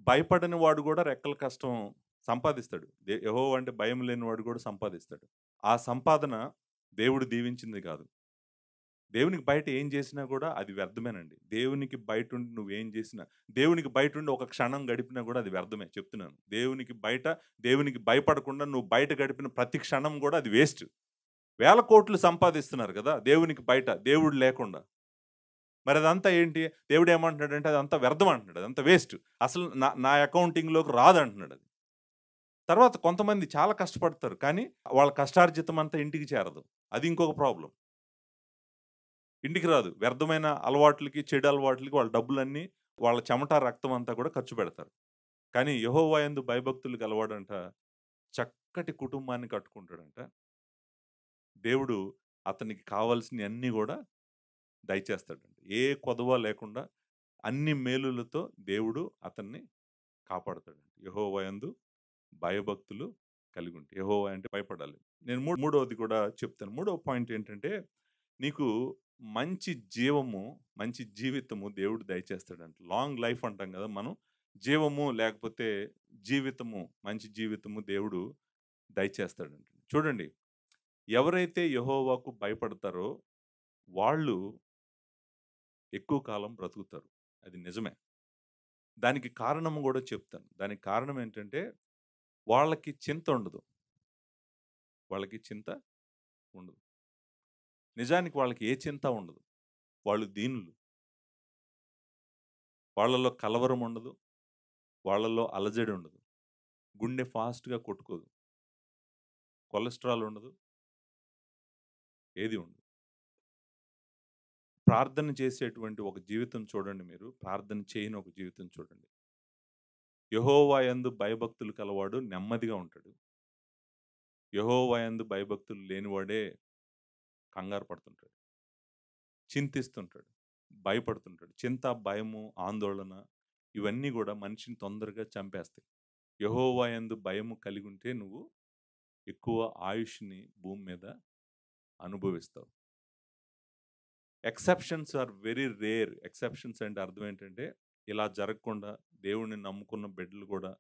భయపడని వాడు గూడా రెక్కల కష్టం సంపాదిస్తాడు. యెహోవా అంటే భయం లేనివాడు గూడా సంపాదిస్తాడు. ఆ సంపాదన దేవుడు దీవించింది గాదు. దేవునికి బయట ఏం జేసినా గూడా అది వ్యర్థమేనండి. దేవునికి బయటుండి నువ్వేం జేసినా, దేవునికి బయటుండి ఒక క్షణం గడిపినా గూడా అది వ్యర్థమే చెప్తున్నాను. దేవునికి భయపడకుండా నువ్వు బయట గడిపిన ప్రతి క్షణం గూడా అది వేస్ట్. వేల కోట్లు సంపాదిస్తున్నారు గదా! దేవునికి బయట, దేవుడు లేకుండా. మరి అదంతా ఏంటి? దేవుడు ఏమంటున్నాడంటే అదంతా వ్యర్థం అంటున్నాడు. అదంతా వేస్ట్. అసలు నా నా అకౌంటింగ్‌లోకి రాదంటున్నాడు అది. తర్వాత కొంతమంది చాలా కష్టపడతారు. కానీ వాళ్ళ కష్టార్జితం అంతా ఇంటికి చేరదు. అది ఇంకొక ప్రాబ్లమ్. ఇంటికి రాదు. వ్యర్థమైన అలవాట్లకి, చెడు అలవాట్లకి వాళ్ళ డబ్బులన్నీ వాళ్ళ చెమట, రక్తం అంతా కూడా ఖర్చు పెడతారు. కానీ యెహోవా యందు భయభక్తులు గలవాడంట చక్కటి కుటుంబాన్ని కట్టుకుంటాడంట. దేవుడు అతనికి కావాల్సినయన్నీ గూడా దయచేస్తాడండి. ఏ కొదవ లేకుండా అన్ని మేలులతో దేవుడు అతన్ని కాపాడతాడండి. యెహోవా యందు భయభక్తులు కలిగి ఉంటే. యెహోవా అంటే భయపడాలి. నేను మూడవది కూడా చెప్తాను. మూడవ పాయింట్ ఏంటంటే, నీకు మంచి జీవము, మంచి జీవితము దేవుడు దయచేస్తాడంట. లాంగ్ లైఫ్ అంటాం కదా మనం. జీవము లేకపోతే జీవితము, మంచి జీవితము దేవుడు దయచేస్తాడంట. చూడండి, ఎవరైతే యెహోవాకు భయపడతారో వాళ్ళు ఎక్కువ కాలం బ్రతుకుతారు. అది నిజమే. దానికి కారణం గూడా చెప్తాను. దానికి కారణం ఏంటంటే, వాళ్ళకి చింత ఉండదు. వాళ్ళకి చింత ఉండదు. నిజానికి వాళ్ళకి ఏ చింత ఉండదు. వాళ్ళు దీనులు. వాళ్ళలో కలవరం ఉండదు. వాళ్ళలో అలజడి ఉండదు. గుండె ఫాస్ట్‌గా కొట్టుకోదు. కొలెస్ట్రాల్ ఉండదు. ఏది ఉండదు. ప్రార్థన చేసేటువంటి ఒక జీవితం చూడండి మీరు. ప్రార్థన చేయని ఒక జీవితం చూడండి. యెహోవా యందు భయభక్తులు కలవాడు నెమ్మదిగా ఉంటాడు. యెహోవా యందు భయభక్తులు లేనివాడే కంగారు పడుతుంటాడు. చింతిస్తుంటాడు. భయపడుతుంటాడు. చింత, భయము, ఆందోళన ఇవన్నీ గూడా మనిషిని తొందరగా చంపేస్తాయి. యెహోవా యందు భయము కలిగుంటే నువ్వు ఎక్కువ ఆయుష్‌ని భూమి మీద అనుభవిస్తావు. Exceptions are very rare. Exceptions అంటే అర్థం ఏంటంటే, ఇలా జరగకుండా దేవుడిని నమ్ముకున్న బిడ్డలు గూడా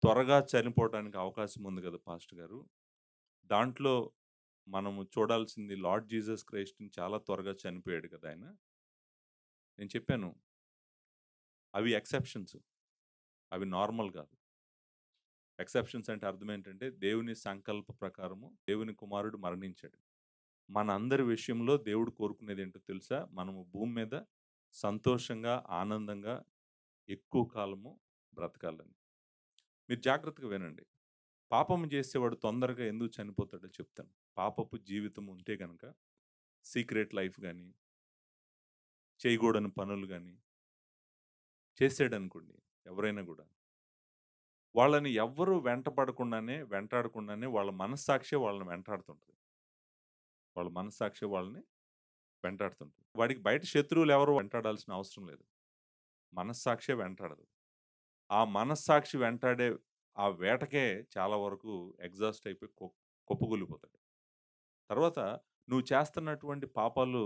త్వరగా చనిపోవటానికి అవకాశం ఉంది గదా పాస్టర్ గారు. దాంట్లో మనము చూడాల్సింది లార్డ్ జీసస్ క్రైస్ట్‌ని చాలా త్వరగా చనిపోయాడు కదా ఆయన. నేను చెప్పాను. అవి ఎక్సెప్షన్స్. అవి నార్మల్ గాదు. ఎక్సెప్షన్స్ అంటే అర్థం ఏంటంటే, దేవుని సంకల్ప ప్రకారము దేవుని కుమారుడు మరణించాడు. మనందరి విషయంలో దేవుడు కోరుకునేదేంటో తెలుసా? మనము భూమి మీద సంతోషంగా, ఆనందంగా ఎక్కువ కాలము బ్రతకాలని. మీరు జాగ్రత్తగా వినండి. పాపము చేసేవాడు తొందరగా ఎందుకు చనిపోతాడో చెప్తాను. పాపపు జీవితం ఉంటే గనక సీక్రెట్ లైఫ్ గాని, చేయకూడని పనులు గాని చేసాడనుకోండి ఎవరైనా గూడా, వాళ్ళని ఎవ్వరు వెంటాడకుండానే వాళ్ళ మనస్సాక్షే వాళ్ళని వెంటాడుతుంటది. వాళ్ళ మనస్సాక్షే వాళ్ళని వెంటాడుతుంటది. వాడికి బయట శత్రువులు ఎవరు వెంటాడాల్సిన అవసరం లేదు. మనస్సాక్షే వెంటాడదు. ఆ మనస్సాక్షి వెంటాడే ఆ వేటకే చాలా వరకు ఎగ్జాస్ట్ అయిపోయి కుప్పకూలిపోతాడు. తర్వాత నువ్వు చేస్తున్నటువంటి పాపాలు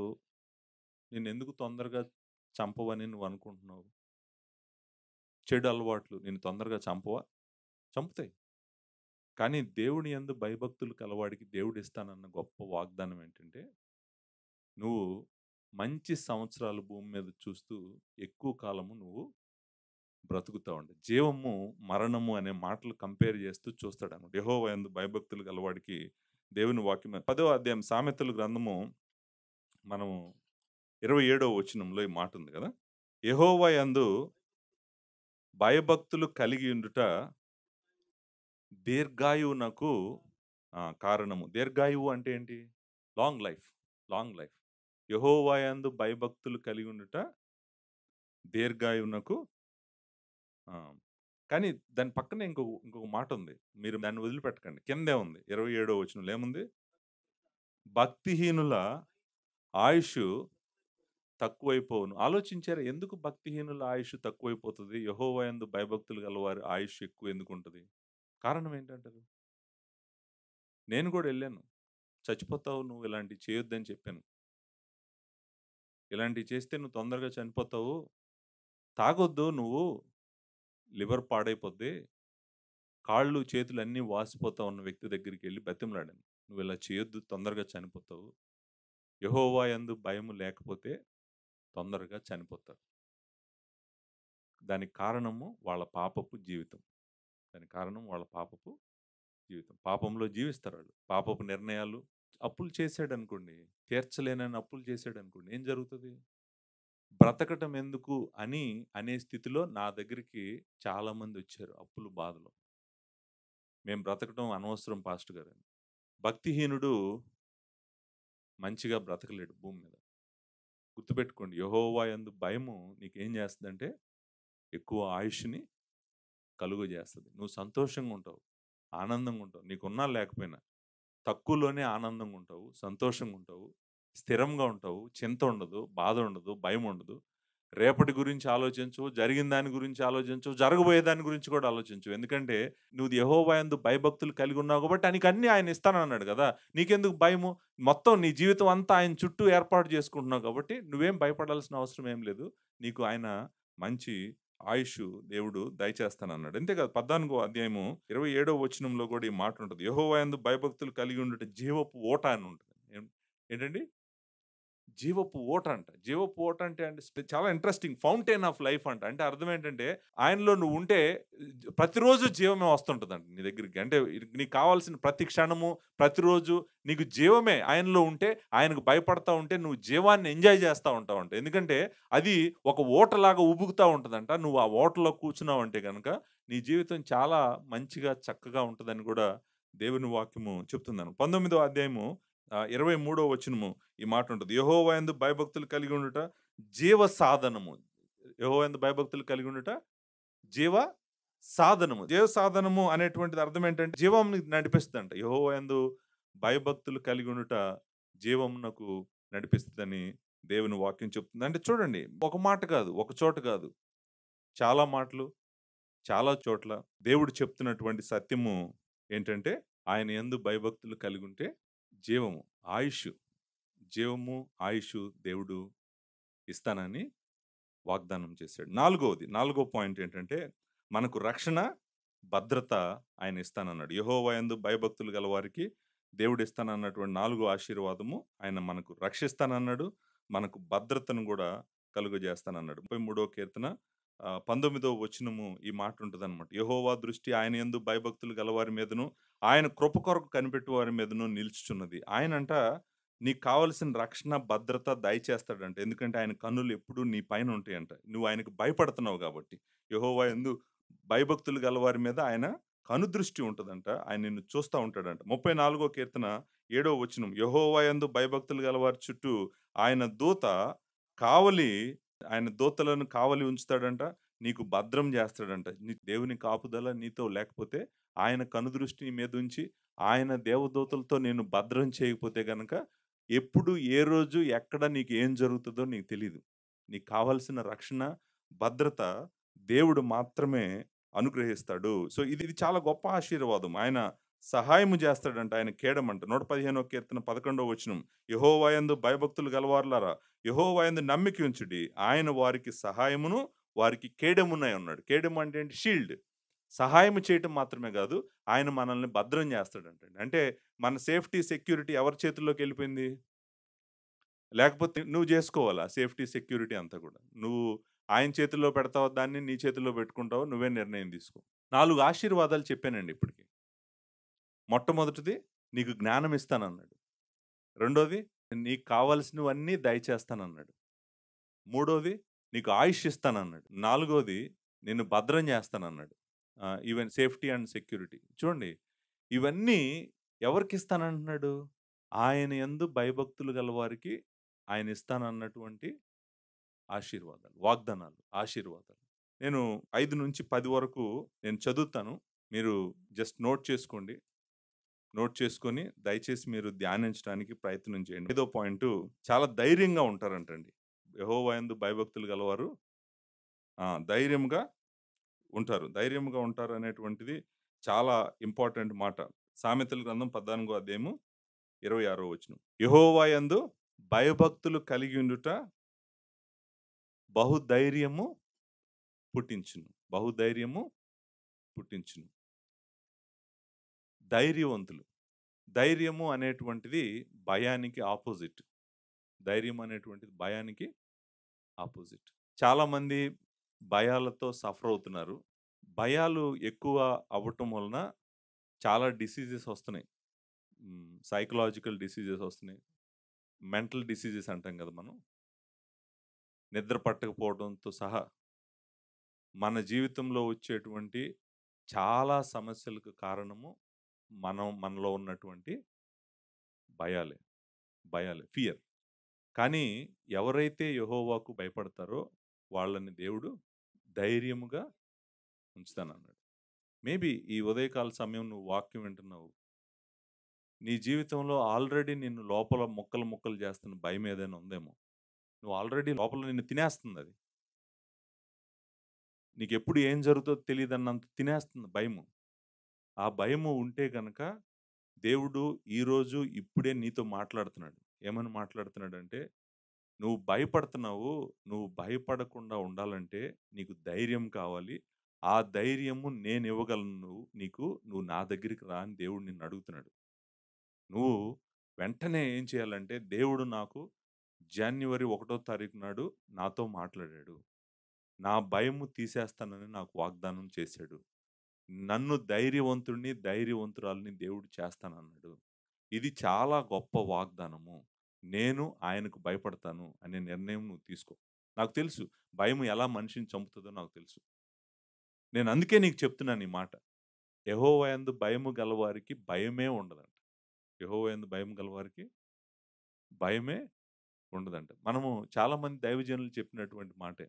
నిన్నెందుకు తొందరగా చంపవని నువ్వు అనుకుంటున్నావు? చెడు అలవాట్లు నిన్ను తొందరగా చంపవా? చంపుతాయి. కానీ దేవుని యందు భయభక్తులు కలవాడికి దేవుడు ఇస్తానన్న గొప్ప వాగ్దానం ఏంటంటే, నువ్వు మంచి సంవత్సరాలు భూమి మీద చూస్తూ ఎక్కువ కాలము నువ్వు బ్రతుకుతావండి. జీవము, మరణము అనే మాటలు కంపేర్ చేస్తూ చూస్తాడన్నమాట. యెహోవా యందు భయభక్తులు గలవాడికి దేవుని వాక్యం 10వ అధ్యాయం సామెతల గ్రంథము మనము 27వ వచనంలో ఈ మాట ఉంది కదా! యెహోవా యందు భయభక్తులు కలిగి ఉండుట దీర్ఘాయువునకు కారణము. దీర్ఘాయువు అంటే ఏంటి? Long life. Long life. Jehovah యందు భయభక్తులు కలిగి ఉండుట దీర్ఘాయువునకు ఆ! కానీ దాని పక్కనే ఇంకొక మాటుంది. మీరు దాన్ని వదిలిపెట్టకండి. కిందే ఉంది. 27వ వచనంలో ఏముంది? భక్తిహీనుల ఆయుష్షు తక్కువైపోవును. ఆలోచించారా? ఎందుకు భక్తిహీనుల ఆయుష్షు తక్కువైపోతది? యెహోవా యందు భయభక్తులు గలవారి ఆయుష్షు ఎక్కువ ఎందుకుంటది? కారణం ఏంటంటారు? నేను గూడా ఎళ్ళాను. చచ్చిపోతావు నువ్వు ఇలాంటివి చేయొద్దని చెప్పాను. ఇలాంటివి చేస్తే నువ్వు తొందరగా చనిపోతావు. తాగొద్దు నువ్వు. లివర్ పాడైపోద్ది. కాళ్ళు, చేతులు అన్నీ వాసిపోతా ఉన్న వ్యక్తి దగ్గరికెళ్ళి బతిమలాడాను. "నువ్విలా చేయొద్దు, తొందరగా చనిపోతావు. యెహోవా యందు భయము లేకపోతే తొందరగా చనిపోతారు." దానికి కారణము వాళ్ళ పాపపు జీవితం. దానికి కారణం వాళ్ళ పాపపు జీవితం. పాపంలో జీవిస్తారాళ్ళు. పాపపు నిర్ణయాలు. అప్పులు చేశాడనుకోండి, తీర్చలేనన్ని అప్పులు చేశాడనుకోండి, ఏం జరుగుతది? బ్రతకటం ఎందుకు అనే స్థితిలో నా దగ్గరికి చాలామందొచ్చారు అప్పుల బాధలో. మేము బ్రతకటం అనవసరం పాస్టర్ గారని. భక్తిహీనుడు మంచిగా బ్రతకలేడు భూమి మీద. గుర్తుపెట్టుకోండి. యెహోవా యందు భయము నీకేం చేస్తదంటే, ఎక్కువ ఆయుష్‌ని కలుగజేస్తది. నువ్వు సంతోషంగా ఉంటావు. ఆనందంగా ఉంటావు. నీకున్నా లేకపోయినా. తక్కువలోనే ఆనందంగా ఉంటావు. సంతోషంగా ఉంటావు. స్థిరంగా ఉంటావు. చింత ఉండదు, బాధ ఉండదు, భయం ఉండదు. రేపటి గురించి ఆలోచించవు, జరిగిన దాని గురించి ఆలోచించవు, జరగబోయే దాని గురించి కూడా ఆలోచించవు. ఎందుకంటే నువ్వు యెహోవా యందు భయభక్తులు కలిగి ఉన్నావు కాబట్టి నీకన్నీ ఆయన ఇస్తానన్నాడు గదా! నీకెందుకు భయము? మొత్తం నీ జీవితం అంతా ఆయన చుట్టూ ఏర్పాటు చేసుకుంటున్నావు కాబట్టి నువ్వేం భయపడాల్సిన అవసరం ఏం లేదు. నీకు ఆయన మంచి ఆయుష్షు దేవుడు దయచేస్తానన్నాడు. అంతే కాదు 14 అధ్యాయము 27 వచనంలో కూడా ఈ మాట ఉంటది. యెహోవా యందు భయభక్తులు కలిగి ఉండుట జీవపు ఊట అని ఉంటది. ఏంటండి? జీవపు ఊట అంట. జీవపు ఊట అంటే చాలా ఇంట్రెస్టింగ్. ఫౌంటైన్ ఆఫ్ లైఫ్ అంట. అంటే అర్థం ఏంటంటే, ఆయనలో నువ్వుంటే ప్రతిరోజు జీవమే వస్తుంటదంట నీ దగ్గరికి. అంటే నీకు కావాల్సిన ప్రతి క్షణము, ప్రతిరోజు నీకు జీవమే. ఆయనలో ఉంటే, ఆయనకు భయపడతా ఉంటే, నువ్వు జీవాన్ని ఎంజాయ్ చేస్తా ఉంటావంట. ఎందుకంటే, అది ఒక ఊటలాగా ఉబుకుతా ఉంటదంట. నువ్వు ఆ ఊటలో కూర్చున్నావంటే గనక, నీ జీవితం చాలా మంచిగా, చక్కగా ఉంటదని గూడా దేవుని వాక్యము చెప్తుందను. 19వ అధ్యాయము 23వ వచనము ఈ మాట ఉంటది. యెహోవా యందు భయభక్తులు కలిగి ఉండుట జీవ సాధనము. యెహోవా యందు భయభక్తులు కలిగి ఉండుట జీవ సాధనము. జీవ సాధనము అనేటువంటిది అర్థం ఏంటంటే జీవంని నడిపిస్తదంట. యెహోవా యందు భయభక్తులు కలిగి ఉండుట జీవమునకు నడిపిస్తదని దేవుని వాక్యం చెప్తుంది. అంటే చూడండి ఒక మాట కాదు, ఒక చోట కాదు. చాలా మాటలు, చాలా చోట్ల దేవుడు చెప్తున్నటువంటి సత్యము ఏంటంటే ఆయన యందు భయభక్తులు కలిగి ఉంటే జీవము, ఆయుష్షు, జీవము, ఆయుష్షు దేవుడు ఇస్తానని వాగ్దానం చేశాడు. నాలుగో పాయింట్ ఏంటంటే, మనకు రక్షణ, భద్రత ఆయన ఇస్తానన్నాడు. యెహోవా యందు భయభక్తులు గల వారికి దేవుడు ఇస్తానన్నటువంటి 4 ఆశీర్వాదము ఆయన మనకు రక్షిస్తానన్నాడు. మనకు భద్రతను గూడా కలుగజేస్తానన్నాడు. 33 కీర్తన 19 వచనము ఈ మాట ఉంటదనమాట. యెహోవా దృష్టి ఆయన యందు భయభక్తులు గలవారి మీదను, ఆయన కృప కొరకు కనిపెట్టు వారి మీదను నిలుచుచున్నది. ఆయనంట నీకు కావాల్సిన రక్షణ, భద్రత దయచేస్తాడంట. ఎందుకంటే ఆయన కన్నులు ఎప్పుడూ నీ పైన ఉంటాయంట. నువ్వు ఆయనకు భయపడుతున్నావు గాబట్టి. యెహోవా యందు భయభక్తులు గలవారి మీద ఆయన కనుదృష్టి ఉంటదంట. ఆయన నిన్ను చూస్తా ఉంటాడంట. 34 కీర్తన 7వ వచనం. యెహోవా యందు భయభక్తులు గలవారి చుట్టూ ఆయన దూత కావలి ఆయన దూతలను కావలి ఉంచుతాడంట. నీకు భద్రం జేస్తాడంట. నీ దేవుని కాపుదల నీతో లేకపోతే ఆయన కనుదృష్టి నీ మీదుంచి ఆయన దేవదూతలతో నిన్ను భద్రం చేయకపోతే గనక ఎప్పుడు, ఏ రోజు, ఎక్కడ నీకు ఏం జరుగుతదో నీకు తెలీదు. నీకు కావాల్సిన రక్షణ, భద్రత దేవుడు మాత్రమే అనుగ్రహిస్తాడు. సో, ఇది చాలా గొప్ప ఆశీర్వాదం. ఆయన సహాయము చేస్తాడంట. ఆయన కేడమంట. 115 కీర్తన 11 వచనం. యెహోవా యందు భయభక్తులు గలవారులారా, యెహోవా యందు నమ్మిక ఉంచుడి. ఆయన వారికి సహాయమును, వారికి కేడెమునై ఉన్నాడు. కేడెము అంటే ఏంటి? షీల్డ్. సహాయం చేయటం మాత్రమే గాదు, ఆయన మనల్ని భద్రం చేస్తాడంటండి. అంటే మన సేఫ్టీ, సెక్యూరిటీ ఎవరి చేతుల్లోకెళ్ళిపోయింది? లేకపోతే నువ్వు జేసుకోవాలా సేఫ్టీ, సెక్యూరిటీ అంతా గూడా. నువ్వు ఆయన చేతుల్లో పెడతావా దాన్ని, నీ చేతుల్లో పెట్టుకుంటావో నువ్వే నిర్ణయం తీసుకో. 4 ఆశీర్వాదాలు చెప్పానండి ఇప్పటికి. మొట్టమొదటిది నీకు జ్ఞానం ఇస్తానన్నాడు. రెండోది నీకు కావాల్సినవన్నీ దయచేస్తానన్నాడు. మూడోది నీకు ఆయుష్ ఇస్తానన్నాడు. నాలుగోది నిన్ను భద్రం చేస్తానన్నాడు. Even safety and security. చూడండి ఇవన్నీ ఎవరికిస్తానంటున్నాడు? ఆయన యందు భయభక్తులు గలవారికి ఆయన ఇస్తానన్నటువంటి ఆశీర్వాదాలు, వాగ్దానాలు, ఆశీర్వాదాలు. నేను 5-10 వరకు నేను చదువుతాను. మీరు జస్ట్ నోట్ చేసుకోండి. నోట్ చేసుకొని దయచేసి మీరు ధ్యానించడానికి ప్రయత్నం చేయండి. ఐదో పాయింటు చాలా ధైర్యంగా ఉంటారంటండి. యెహోవా యందు భయభక్తులు గలవారు ధైర్యంగా ఉంటారు. ధైర్యంగా ఉంటారు అనేటువంటిది చాలా ఇంపార్టెంట్ మాట. సామెతల గ్రంథం 14 అధ్యాయము 26వ వచనం. యెహోవా యందు భయభక్తులు కలిగియుండుట బహుధైర్యము పుట్టించును. బహుధైర్యము పుట్టించును. ధైర్యవంతులు. ధైర్యము అనేటువంటిది భయానికి ఆపోజిట్. ధైర్యం అనేటువంటిది భయానికి ఆపోజిట్. చాలామంది భయాలతో సఫర్ అవుతున్నారు. భయాలు ఎక్కువ అవ్వటం వలన చాలా డిసీజెస్ వస్తున్నాయి. సైకలాజికల్ డిసీజెస్ వస్తున్నాయి. మెంటల్ డిసీజెస్ అంటాం కదా మనం. నిద్ర పట్టకపోవడంతో సహా మన జీవితంలో వచ్చేటువంటి చాలా సమస్యలకు కారణము మనలో ఉన్నటువంటి భయాలే. భయాలే. ఫియర్. కానీ ఎవరైతే యెహోవాకు భయపడతారో వాళ్ళని దేవుడు ధైర్యముగా ఉంచుతానన్నాడు. మేబీ ఈ ఉదయకాల సమయం నువ్వు వాక్యం వింటున్నావు. నీ జీవితంలో ఆల్రెడీ నిన్ను లోపల ముక్కలు ముక్కలు చేస్తున్న భయం ఏదైనా ఉందేమో. నువ్వు ఆల్రెడీ లోపల నిన్ను తినేస్తుందది. నీకెప్పుడు ఏం జరుగుతుందో తెలీదన్నంత తినేస్తుంది భయము. ఆ భయము ఉంటే గనక దేవుడు ఈరోజు ఇప్పుడే నీతో మాట్లాడుతున్నాడు. ఏమని మాట్లాడుతున్నాడంటే, "నువ్వు భయపడుతున్నావు. నువ్వు భయపడకుండా ఉండాలంటే నీకు ధైర్యం కావాలి. ఆ ధైర్యము నేనివ్వగలను నీకు. నువ్వు నా దగ్గరికి రా" అని దేవుడు నిన్నడుగుతున్నాడు. నువ్వు వెంటనే ఏం చేయాలంటే, దేవుడు నాకు జాన్యువరి 1 తారీఖు నాడు నాతో మాట్లాడాడు. నా భయము తీసేస్తానని నాకు వాగ్దానం చేశాడు. నన్ను ధైర్యవంతుడిని, ధైర్యవంతురాలిని దేవుడు చేస్తానన్నాడు. ఇది చాలా గొప్ప వాగ్దానము. నేను ఆయనకు భయపడతాను అనే నిర్ణయం నువ్వు తీసుకో. నాకు తెలుసు భయం ఎలా మనిషిని చంపుతుందో నాకు తెలుసు. నేను అందుకే నీకు చెప్తున్నాను ఈ మాట. యెహోవా యందు భయము గలవారికి భయమే ఉండదంట. యెహోవా యందు భయం గలవారికి భయమే ఉండదంట. మనము చాలామంది దైవజనులు చెప్పినటువంటి మాటే.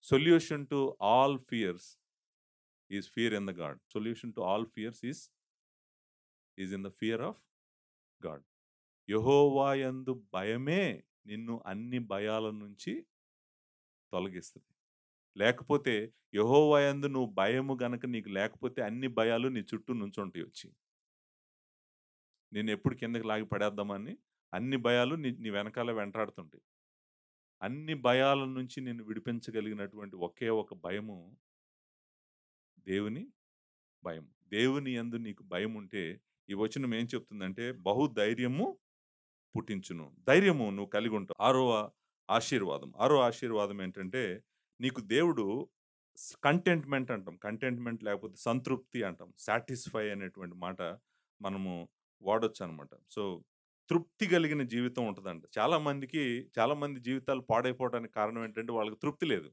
Solution to all fears is fear in the God. Solution to all fears is in the fear of God. Jehovah యందు భయమే నిన్ను అన్ని భయాల నుంచి తొలగిస్తది. లేకపోతే యెహోవా యందు నువ్వు భయము గనక నీకు లేకపోతే అన్ని భయాలు నీ చుట్టూ నుంచుంటాయి వచ్చి. నిన్నెప్పుడు కిందకి లాగి పడేద్దామని అన్ని భయాలు నీ వెనకాల వెంటాడుతుంటాయి. అన్ని భయాల నుంచి నిన్ను విడిపించగలిగినటువంటి ఒకే ఒక భయము దేవుని భయం. దేవుని యందు నీకు భయముంటే ఈ వచనం ఏం చెప్తుందంటే బహు ధైర్యము పుట్టించును. ధైర్యము నువ్వు కలిగుంటావు. ఆరో ఆశీర్వాదం ఏంటంటే, నీకు దేవుడు కంటెంట్‌మెంట్ అంటాం. కంటెంట్‌మెంట్ లేకపోతే సంతృప్తి అంటాం. సాటిస్ఫై అనేటువంటి మాట మనము వాడొచ్చనమాట. సో, తృప్తి కలిగిన జీవితం ఉంటదంట. చాలా మంది జీవితాలు పాడైపోవడానికి కారణం ఏంటంటే, వాళ్ళకి తృప్తి లేదు.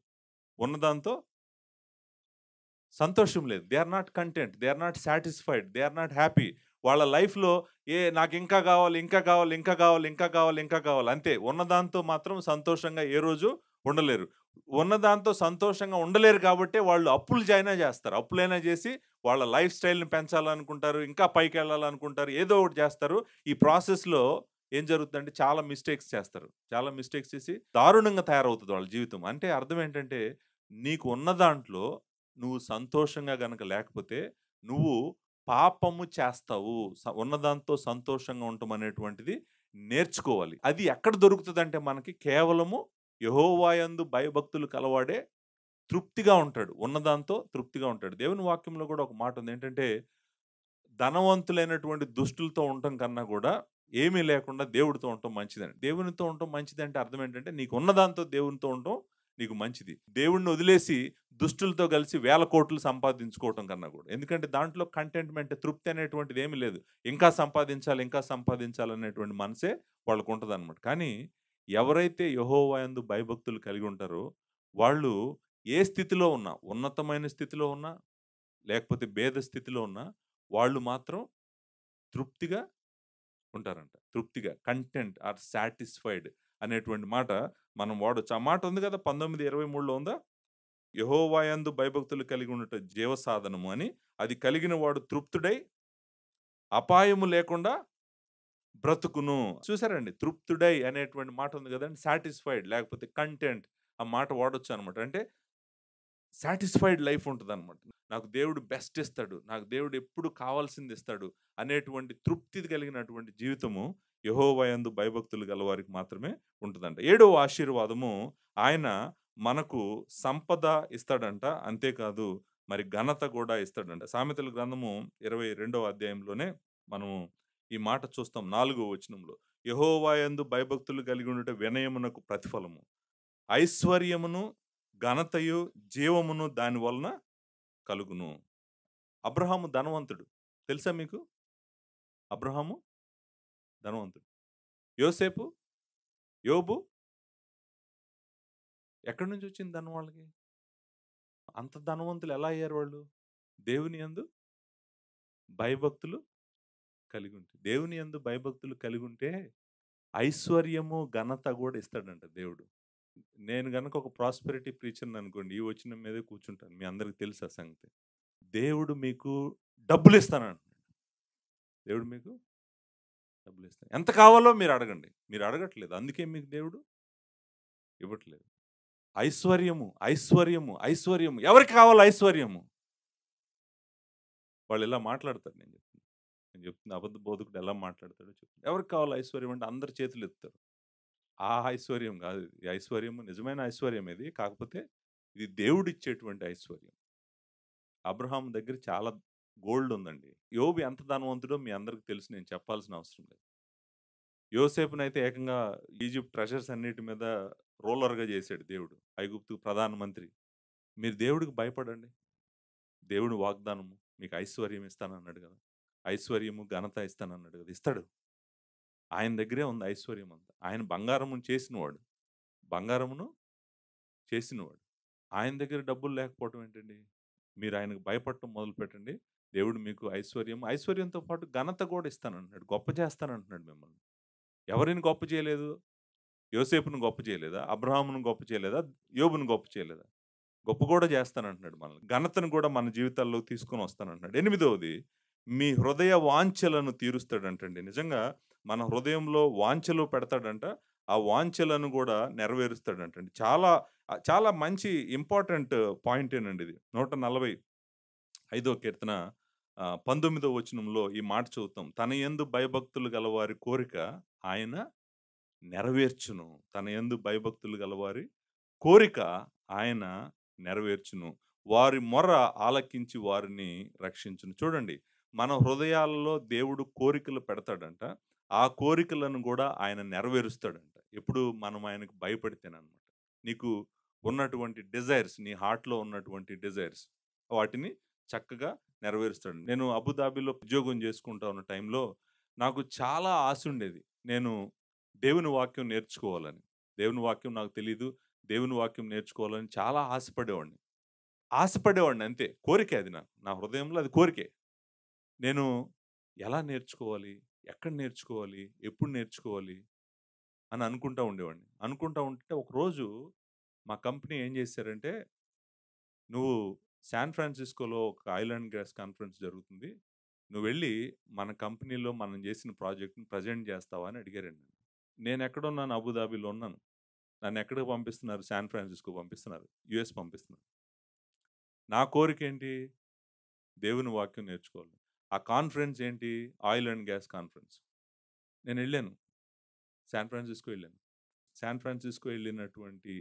ఉన్నదాంతో సంతోషం లేదు. They are not content. They are not satisfied. They are not happy. వాళ్ళ లైఫ్‌లో నాకింకా గావాలి, ఇంకా కావాలి, ఇంకా కావాలి, ఇంకా కావాలి, ఇంకా కావాలి అంతే. ఉన్నదాంతో మాత్రం సంతోషంగా ఏ రోజు ఉండలేరు. ఉన్నదాంతో సంతోషంగా ఉండలేరు కాబట్టే వాళ్ళు అప్పులైనా చేస్తారు. అప్పులైనా చేసి వాళ్ళ లైఫ్ స్టైల్‌ని పెంచాలనుకుంటారు. ఇంకా పైకెళ్ళాలనుకుంటారు. ఏదో ఒకటి చేస్తారు. ఈ ప్రాసెస్‌లో ఏం జరుగుతుందంటే చాలా మిస్టేక్స్ చేస్తారు. చాలా మిస్టేక్స్ చేసి దారుణంగా తయారవుతది వాళ్ళ జీవితం. అంటే అర్థం ఏంటంటే నీకు ఉన్న దాంట్లో నువ్వు సంతోషంగా గనక లేకపోతే, నువ్వు పాపము చేస్తావు. ఉన్నదాంతో సంతోషంగా ఉండటం అనేటువంటిది నేర్చుకోవాలి. అది ఎక్కడ దొరుకుతదంటే మనకి కేవలము యెహోవా యందు భయభక్తులు కలవాడే తృప్తిగా ఉంటాడు. ఉన్నదాంతో తృప్తిగా ఉంటాడు. దేవుని వాక్యంలో కూడా ఒక మాట ఉంది. ఏంటంటే, ధనవంతులైనటువంటి దుష్టులతో ఉండటం కన్నా కూడా ఏమీ లేకుండా దేవుడితో ఉండటం మంచిదని. దేవునితో ఉండటం మంచిదంటే అర్థం ఏంటంటే, నీకున్న దాంతో దేవునితో ఉండటం నీకు మంచిది. దేవుడిని వదిలేసి దుష్టులతో కలిసి వేల కోట్లు సంపాదించుకోవటం కన్నా కూడా. ఎందుకంటే దాంట్లో కంటెంట్‌మెంట్ తృప్తి అనేటువంటిది ఏమీ లేదు. ఇంకా సంపాదించాలి, ఇంకా సంపాదించాలి అనేటువంటి మనసే వాళ్ళకుంటదనమాట. కానీ ఎవరైతే యెహోవా యందు భయభక్తులు కలిగి ఉంటారో, వాళ్ళు ఏ స్థితిలో ఉన్నా, ఉన్నతమైన స్థితిలో ఉన్నా, లేకపోతే పేద స్థితిలో ఉన్నా, వాళ్ళు మాత్రం తృప్తిగా ఉంటారంట. తృప్తిగా కంటెంట్ ఆర్ సాటిస్ఫైడ్ అనేటువంటి మాట మనం వాడొచ్చు. ఆ మాట ఉంది కదా! 19:23లో ఉందా? యెహోవా యందు భయభక్తులు కలిగి ఉండుట జీవసాధనము అని. అది కలిగిన వాడు తృప్తుడై అపాయము లేకుండా బ్రతుకును. చూసారండి? తృప్తుడై అనేటువంటి మాట ఉంది గదండీ! సాటిస్ఫైడ్ లేకపోతే కంటెంట్ ఆ మాట వాడొచ్చనమాట. అంటే సాటిస్ఫైడ్ లైఫ్ ఉంటదనమాట. నాకు దేవుడు బెస్ట్ ఇస్తాడు. నాకు దేవుడు ఎప్పుడు కావాల్సింది ఇస్తాడు. అనేటువంటి తృప్తి కలిగినటువంటి జీవితము యెహోవా యందు భయభక్తులు గలవారికి మాత్రమే ఉంటదంట. ఏడవ ఆశీర్వాదము ఆయన మనకు సంపద ఇస్తాడంట. అంతేకాదు మరి ఘనత గూడా ఇస్తాడంట. సామెతల గ్రంథము 22వ అధ్యాయంలోనే మనము ఈ మాట చూస్తాం 4వ వచనంలో. యెహోవా యందు భయభక్తులు కలిగి ఉండుట వినయమునకు ప్రతిఫలము. ఐశ్వర్యమును ఘనతయు, జీవమును దాని వలన కలుగును. అబ్రహాము ధనవంతుడు. తెలుసా మీకు? అబ్రహాము ధనవంతుడు. యోసేపు, యోబు ఎక్కడి నుంచొచ్చింది ధనం వాళ్ళకి? అంత ధనవంతులు ఎలా అయ్యారు వాళ్ళు? దేవుని యందు భయభక్తులు కలిగుంటే. దేవుని యందు భయభక్తులు కలిగుంటే ఐశ్వర్యము, ఘనత గూడా ఇస్తాడంట దేవుడు. నేను గనక ఒక ప్రాస్పెరిటీ ప్రీచర్‌ననుకోండి, ఈ వచనం మీదే కూర్చుంటాను. మీ అందరికి తెలుసు ఆ సంగతి. దేవుడు మీకు డబ్బులిస్తానంటున్నాడు. దేవుడు మీకు డబ్బులు ఇస్తాడు. ఎంత కావాలో మీరు అడగండి. మీరు అడగట్లేదు. అందుకే మీకు దేవుడు ఇవ్వట్లేదు. ఐశ్వర్యము, ఐశ్వర్యము, ఐశ్వర్యము. ఎవరికి కావాలి ఐశ్వర్యము? వాళ్ళు ఇలా మాట్లాడతారు. నేను చెప్తున్నా అబద్ధ బోధకుడు ఎలా మాట్లాడతాడో చెప్తున్నా. ఎవరికి కావాలి ఐశ్వర్యం అంటే అందరు చేతులు ఎత్తుతారు. ఆ ఐశ్వర్యం కాదు ఇది. ఈ ఐశ్వర్యము నిజమైన ఐశ్వర్యం ఇది. కాకపోతే ఇది దేవుడిచ్చేటువంటి ఐశ్వర్యం. అబ్రహాం దగ్గర చాలా గోల్డ్ ఉందండి. యోబు ఎంత ధనవంతుడో మీ అందరికి తెలుసు. నేను చెప్పాల్సిన అవసరం లేదు. యోసేపునైతే ఏకంగా ఈజిప్ట్ ట్రెజర్స్ అన్నిటి మీద రూలర్‌గా చేశాడు దేవుడు. ఐగుప్తు ప్రధానమంత్రి. మీరు దేవుడికి భయపడండి. దేవుడి వాగ్దానము మీకు ఐశ్వర్యం ఇస్తానన్నాడు కదా! ఐశ్వర్యము, ఘనత ఇస్తానన్నాడు కదా! ఇస్తాడు. ఆయన దగ్గరే ఉంది ఐశ్వర్యం అంతా. ఆయన బంగారమును చేసినవాడు. బంగారమును చేసినవాడు. ఆయన దగ్గర డబ్బులు లేకపోవటం ఏంటండి? మీరు ఆయనకు భయపడటం మొదలుపెట్టండి. దేవుడు మీకు ఐశ్వర్యంతో పాటు ఘనత కూడా ఇస్తానంటున్నాడు. గొప్ప చేస్తానంటున్నాడు మిమ్మల్ని. ఎవరిని గొప్ప చేయలేదు? యోసేపును గొప్ప చేయలేదా? అబ్రహామును గొప్ప చేయలేదా? యోబును గొప్ప చేయలేదా? గొప్ప కూడా చేస్తానంటున్నాడు మనల్ని. ఘనతను కూడా మన జీవితాల్లోకి తీసుకొని వస్తానంటున్నాడు. 8వది మీ హృదయ వాంఛలను తీరుస్తాడంటండి. నిజంగా మన హృదయంలో వాంఛలు పెడతాడంట. ఆ వాంఛలను కూడా నెరవేరుస్తాడంటండి. చాలా చాలా మంచి ఇంపార్టెంట్ పాయింటేనండి ఇది. 145 కీర్తన 19వ వచనంలో ఈ మాట చదువుతాం. తన యందు భయభక్తులు గలవారి కోరిక ఆయన నెరవేర్చును. తన యందు భయభక్తులు గలవారి కోరిక ఆయన నెరవేర్చును. వారి మొర్ర ఆలకించి వారిని రక్షించును. చూడండి, మన హృదయాలలో దేవుడు కోరికలు పెడతాడంట. ఆ కోరికలను కూడా ఆయన నెరవేరుస్తాడంట. ఎప్పుడు మనం ఆయనకు భయపడితేనన్నమాట. నీకు ఉన్నటువంటి డిజైర్స్, నీ హార్ట్‌లో ఉన్నటువంటి డిజైర్స్ వాటిని చక్కగా నెరవేరుస్తాడు. నేను అబుదాబిలో ఉద్యోగం చేసుకుంటా ఉన్న టైంలో నాకు చాలా ఆశ ఉండేది. నేను దేవుని వాక్యం నేర్చుకోవాలని. దేవుని వాక్యం నాకు తెలీదు. దేవుని వాక్యం నేర్చుకోవాలని చాలా ఆశపడేవాడిని అంతే. కోరికే అది నాకు. నా హృదయంలో అది కోరికే. నేను ఎలా నేర్చుకోవాలి? ఎక్కడ నేర్చుకోవాలి? ఎప్పుడు నేర్చుకోవాలి? అని అనుకుంటా ఉండేవాడిని. అనుకుంటా ఉంటే ఒకరోజు మా కంపెనీ ఏం చేశారంటే, "నువ్వు శాన్ ఫ్రాన్సిస్కోలో ఒక ఆయిల్ అండ్ గ్యాస్ కాన్ఫరెన్స్ జరుగుతుంది. నువ్వెళ్ళి మన కంపెనీలో మనం చేసిన ప్రాజెక్ట్‌ని ప్రెజెంట్ చేస్తావా?" అని అడిగారండి. నేనెక్కడున్నాను? అబుదాబిలో ఉన్నాను. నన్నెక్కడికి పంపిస్తున్నారు? శాన్ ఫ్రాన్సిస్కో పంపిస్తున్నారు. యూఎస్ పంపిస్తున్నారు. నా కోరికేంటి? దేవుని వాక్యం నేర్చుకోవాలి. ఆ కాన్ఫరెన్స్ ఏంటి? Oil and gas conference. నేనెళ్ళాను. శాన్ ఫ్రాన్సిస్కో ఎళ్ళాను. శాన్ ఫ్రాన్సిస్కో ఎళ్ళినటువంటి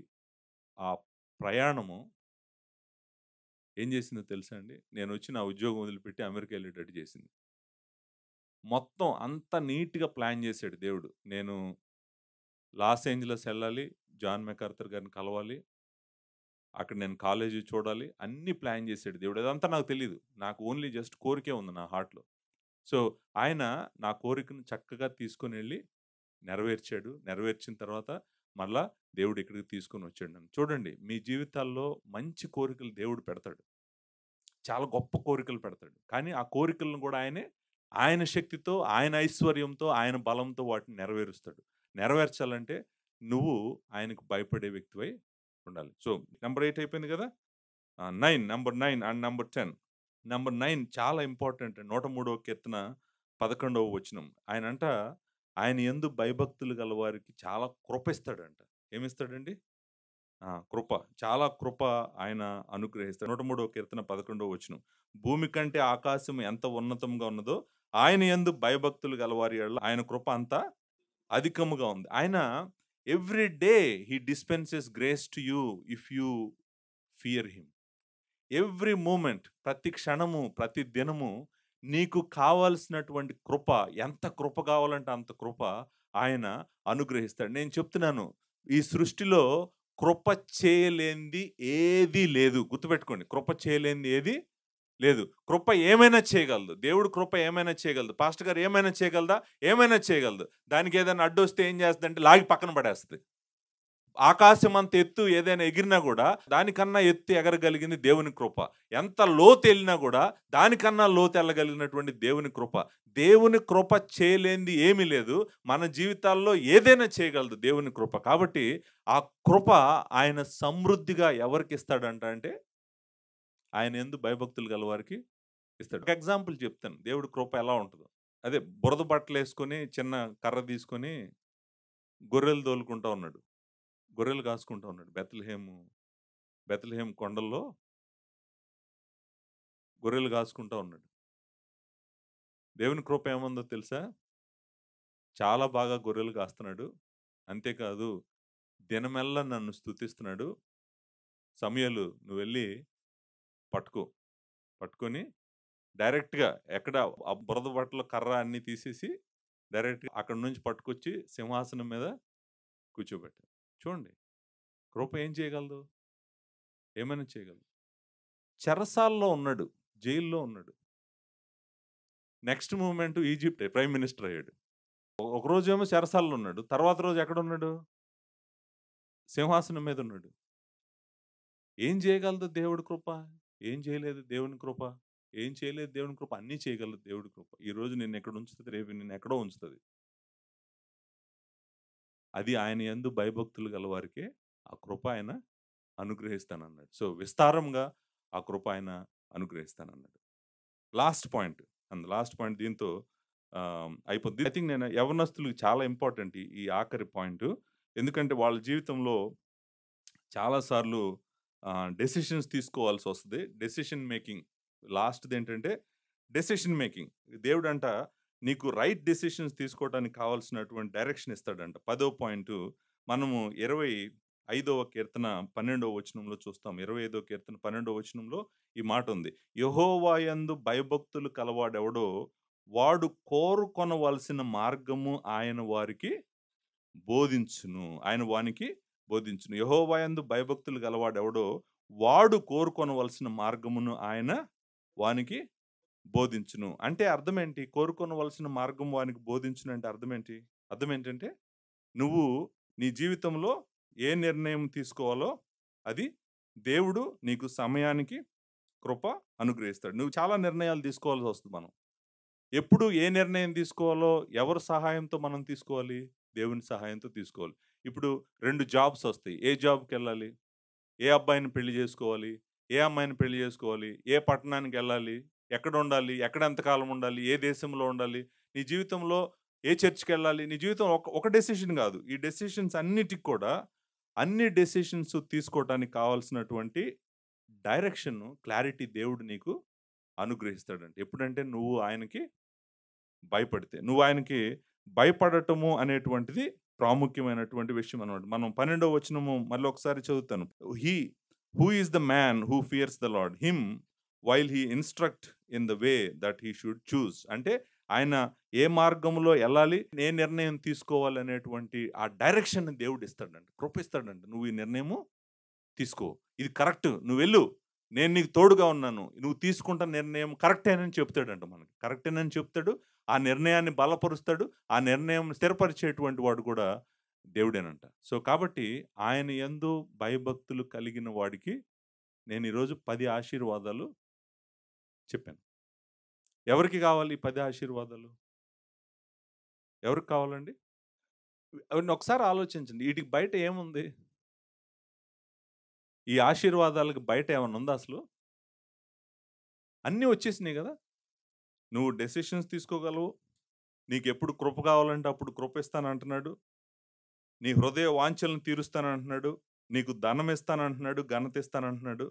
ఆ ప్రయాణము ఏం చేసిందో తెలుసా అండి? నేనొచ్చి నా ఉద్యోగం వదిలిపెట్టి అమెరికా ఎళ్ళేటట్టు చేసింది. మొత్తం అంతా నీట్‌గా ప్లాన్ చేశాడు దేవుడు. నేను లాస్ ఏంజలస్ ఎళ్ళాలి. జాన్ మెకార్థర్ గారిని కలవాలి. అక్కడ నేను కాలేజీ చూడాలి. అన్నీ ప్లాన్ చేసాడు దేవుడు. అదంతా నాకు తెలీదు. నాకు ఓన్లీ జస్ట్ కోరికే ఉంది నా హార్ట్‌లో. సో, ఆయన నా కోరికను చక్కగా తీసుకొనెళ్ళి నెరవేర్చాడు. నెరవేర్చిన తర్వాత మళ్ళా దేవుడు ఇక్కడికి తీసుకొనొచ్చాడు నన్ను. చూడండి, మీ జీవితాల్లో మంచి కోరికలు దేవుడు పెడతాడు. చాలా గొప్ప కోరికలు పెడతాడు. కానీ ఆ కోరికలను కూడా ఆయన శక్తితో, ఆయన ఐశ్వర్యంతో, ఆయన బలంతో వాటిని నెరవేరుస్తాడు. నెరవేర్చాలంటే నువ్వు ఆయనకు భయపడే వ్యక్తివై ఉండాలి. సో, నంబర్ 8 అయిపోయింది కదా! 9 నంబర్ 9 అండ్ నంబర్ 10. నంబర్ 9 చాలా ఇంపార్టెంట్. 103వ కీర్తన 11వ వచనం. ఆయన యందు భయభక్తులు గలవారికి చాలా కృప ఇస్తాడంట. ఏమిస్తాడండి? కృప. చాలా కృప ఆయన అనుగ్రహిస్తాడు. 103వ కీర్తన 11వ వచనం. భూమి కంటే ఆకాశం ఎంత ఉన్నతంగా ఉన్నదో, ఆయన యందు భయభక్తులు గలవారి యెడల ఆయన కృప అంత అధికముగా ఉంది. ఆయన every day he dispenses grace to you if you fear him. Every moment, ప్రతి క్షణము, ప్రతి దినము నీకు కావాల్సినటువంటి కృప, ఎంత కృప కావాలంటే అంత కృప ఆయన అనుగ్రహిస్తాడు. నేను చెప్తున్నాను, ఈ సృష్టిలో కృప చేయలేనిది ఏదీ లేదు. గుర్తుపెట్టుకోండి, కృప చేయలేనిది ఏది లేదు. కృప ఏమైనా చేయగలదు. దేవుడు కృప ఏమైనా చేయగలదు. పాస్టర్ గారు ఏమైనా చేయగలదా? ఏమైనా చేయగలదు. దానికి ఏదైనా అడ్డొస్తే ఏం చేస్తుందంటే లాగి పక్కన పడేస్తుంది. ఆకాశం అంత ఎత్తు ఏదైనా ఎగిరినా కూడా దానికన్నా ఎత్తు ఎగరగలిగింది దేవుని కృప. ఎంత లోతు వెళ్ళినా కూడా దానికన్నా లోతు వెళ్ళగలిగినటువంటి దేవుని కృప. దేవుని కృప చేయలేనిది ఏమీ లేదు. మన జీవితాల్లో ఏదైనా చేయగలదు దేవుని కృప. కాబట్టి ఆ కృప ఆయన సమృద్ధిగా ఎవరికి ఇస్తాడంట అంటే, ఆయన యందు భయభక్తులు గలవారికి ఇస్తాడు. ఒక ఎగ్జాంపుల్ చెప్తాను దేవుడి కృప ఎలా ఉంటుందో. అదే బురద బట్టలేసుకొని, చిన్న కర్ర తీసుకొని గొర్రెలు తోలుకుంటా ఉన్నాడు. గొర్రెలు కాసుకుంటా ఉన్నాడు. బెత్లెహేము కొండల్లో గొర్రెలు కాసుకుంటా ఉన్నాడు. దేవుని కృప ఏముందో తెలుసా? చాలా బాగా గొర్రెలు కాస్తున్నాడు. అంతేకాదు దినమెల్లా నన్ను స్తుతిస్తున్నాడు. సమూయేలు నువ్వెళ్ళి పట్టుకో. పట్టుకొని డైరెక్ట్‌గా ఎక్కడ ఆ బురద బట్టల కర్ర అన్నీ తీసేసి డైరెక్ట్‌గా అక్కడి నుంచి పట్టుకొచ్చి సింహాసనం మీద కూర్చోబెట్టారు. చూడండి కృప ఏం చేయగలదు? ఏమైనా చేయగలదు. చెరసాలలో ఉన్నాడు. జైల్‌లో ఉన్నాడు. నెక్స్ట్ మూవ్‌మెంట్ ఈజిప్టే ప్రైమ్ మినిస్టర్ అయ్యాడు. ఒకరోజేమో చెరసాలలో ఉన్నాడు. తర్వాత రోజు ఎక్కడున్నాడు? సింహాసనం మీద ఉన్నాడు. ఏం చేయగలదు దేవుడి కృప? ఏం చేయలేదు దేవుని కృప. ఏం చేయలేదు దేవుని కృప. అన్నీ చేయగలదు దేవుడి కృప. ఈరోజు నిన్నెక్కడ ఉంచుతది, రేపు నిన్నెక్కడో ఉంచుతది. అది ఆయన యందు భయభక్తులు గలవారికే ఆ కృప ఆయన అనుగ్రహిస్తానన్నాడు. సో, విస్తారంగా ఆ కృప ఆయన అనుగ్రహిస్తానన్నాడు. లాస్ట్ పాయింట్ దీంతో అయిపోద్ది. ఐ థింక్ నేను యవ్వనస్తులకు చాలా ఇంపార్టెంట్ ఈ ఆఖరి పాయింటు. ఎందుకంటే వాళ్ళ జీవితంలో చాలా సార్లు డెసిషన్స్ తీసుకోవాల్సొస్తది. డెసిషన్ మేకింగ్ లాస్ట్‌దేంటంటే డెసిషన్ మేకింగ్. దేవుడంట నీకు రైట్ డెసిషన్స్ తీసుకోవడానికి కావాల్సినటువంటి డైరెక్షన్ ఇస్తాడంట. 10వ పాయింటు మనము 25వ కీర్తన 12వ వచనంలో చూస్తాం. 25వ కీర్తన 12వ వచనంలో ఈ మాటుంది. యెహోవా యందు భయభక్తులు కలవాడెవడో వాడు కోరుకొనవలసిన మార్గము ఆయన వారికి బోధించును. ఆయన వానికి బోధించును. యెహోవా యందు భయభక్తులు గలవాడెవడో వాడు కోరుకొనవలసిన మార్గమును ఆయన వానికి బోధించును. అంటే అర్థమేంటి? కోరుకొనవలసిన మార్గం వానికి బోధించును అంటే అర్థమేంటి? అర్థమేంటంటే నువ్వు నీ జీవితంలో ఏ నిర్ణయం తీసుకోవాలో అది దేవుడు నీకు సమయానికి కృప అనుగ్రహిస్తాడు. నువ్వు చాలా నిర్ణయాలు తీసుకోవాల్సొస్తది మనం. ఎప్పుడు ఏ నిర్ణయం తీసుకోవాలో ఎవరి సహాయంతో మనం తీసుకోవాలి? దేవుని సహాయంతో తీసుకోవాలి. ఇప్పుడు 2 జాబ్స్ వస్తాయి. ఏ జాబ్‌కెళ్ళాలి? ఏ అబ్బాయిని పెళ్లి చేసుకోవాలి? ఏ అమ్మాయిని పెళ్లి చేసుకోవాలి? ఏ పట్టణానికెళ్ళాలి? ఎక్కడుండాలి? ఎక్కడ ఎంతకాలం ఉండాలి? ఏ దేశంలో ఉండాలి? నీ జీవితంలో ఏ చర్చ్‌కెళ్ళాలి? నీ జీవితం ఒక డెసిషన్ గాదు. ఈ డెసిషన్స్ అన్నిటికి కూడా అన్ని డెసిషన్స్ తీసుకోవటానికి కావాల్సినటువంటి డైరెక్షన్, క్లారిటీ దేవుడు నీకు అనుగ్రహిస్తాడంట. ఎప్పుడంటే నువ్వు ఆయనకి భయపడితే. నువ్వు ఆయనకి భయపడటము అనేటువంటిది ప్రాముఖ్యమైనటువంటి విషయం అన్నమాట. మనం 12వ వచనము మళ్ళీ ఒకసారి చదువుతాను. He who is the man who fears the lord him while he instruct in the way that he should choose. అంటే ఆయన ఏ మార్గంలో ఎళ్ళాలి, ఏ నిర్ణయం తీసుకోవాలి అనేటువంటి ఆ డైరెక్షన్‌ని దేవుడు ఇస్తాడంట. కృప ఇస్తాడంట. నువ్వు ఈ నిర్ణయము తీసుకో. ఇది కరెక్ట్. నువ్వెళ్ళు. నేను నీకు తోడుగా ఉన్నాను. నువ్వు తీసుకుంటున్న నిర్ణయం కరెక్టేనని చెప్తాడంట మనకి. కరెక్టేనని చెప్తాడు. ఆ నిర్ణయాన్ని బలపరుస్తాడు. ఆ నిర్ణయం స్థిరపరిచేటువంటి వాడు కూడా దేవుడేనంట. సో, కాబట్టి ఆయన యందు భయభక్తులు కలిగిన వాడికి నేను ఈరోజు 10 ఆశీర్వాదాలు చెప్పాను. ఎవరికి కావాలి ఈ 10 ఆశీర్వాదాలు? ఎవరికి కావాలండి? అవన్నీ ఒకసారి ఆలోచించండి. ఈటికి బయట ఏముంది? ఈ ఆశీర్వాదాలకు బయట ఏమన్నా ఉందా అసలు? అన్నీ వచ్చేసినాయి గదా! నువ్వు డెసిషన్స్ తీసుకోగలవు. నీకెప్పుడు కృప కావాలంటే అప్పుడు కృప ఇస్తానంటున్నాడు. నీ హృదయ వాంఛలను తీరుస్తానంటున్నాడు. నీకు ధనం ఇస్తానంటున్నాడు. ఘనత ఇస్తానంటున్నాడు.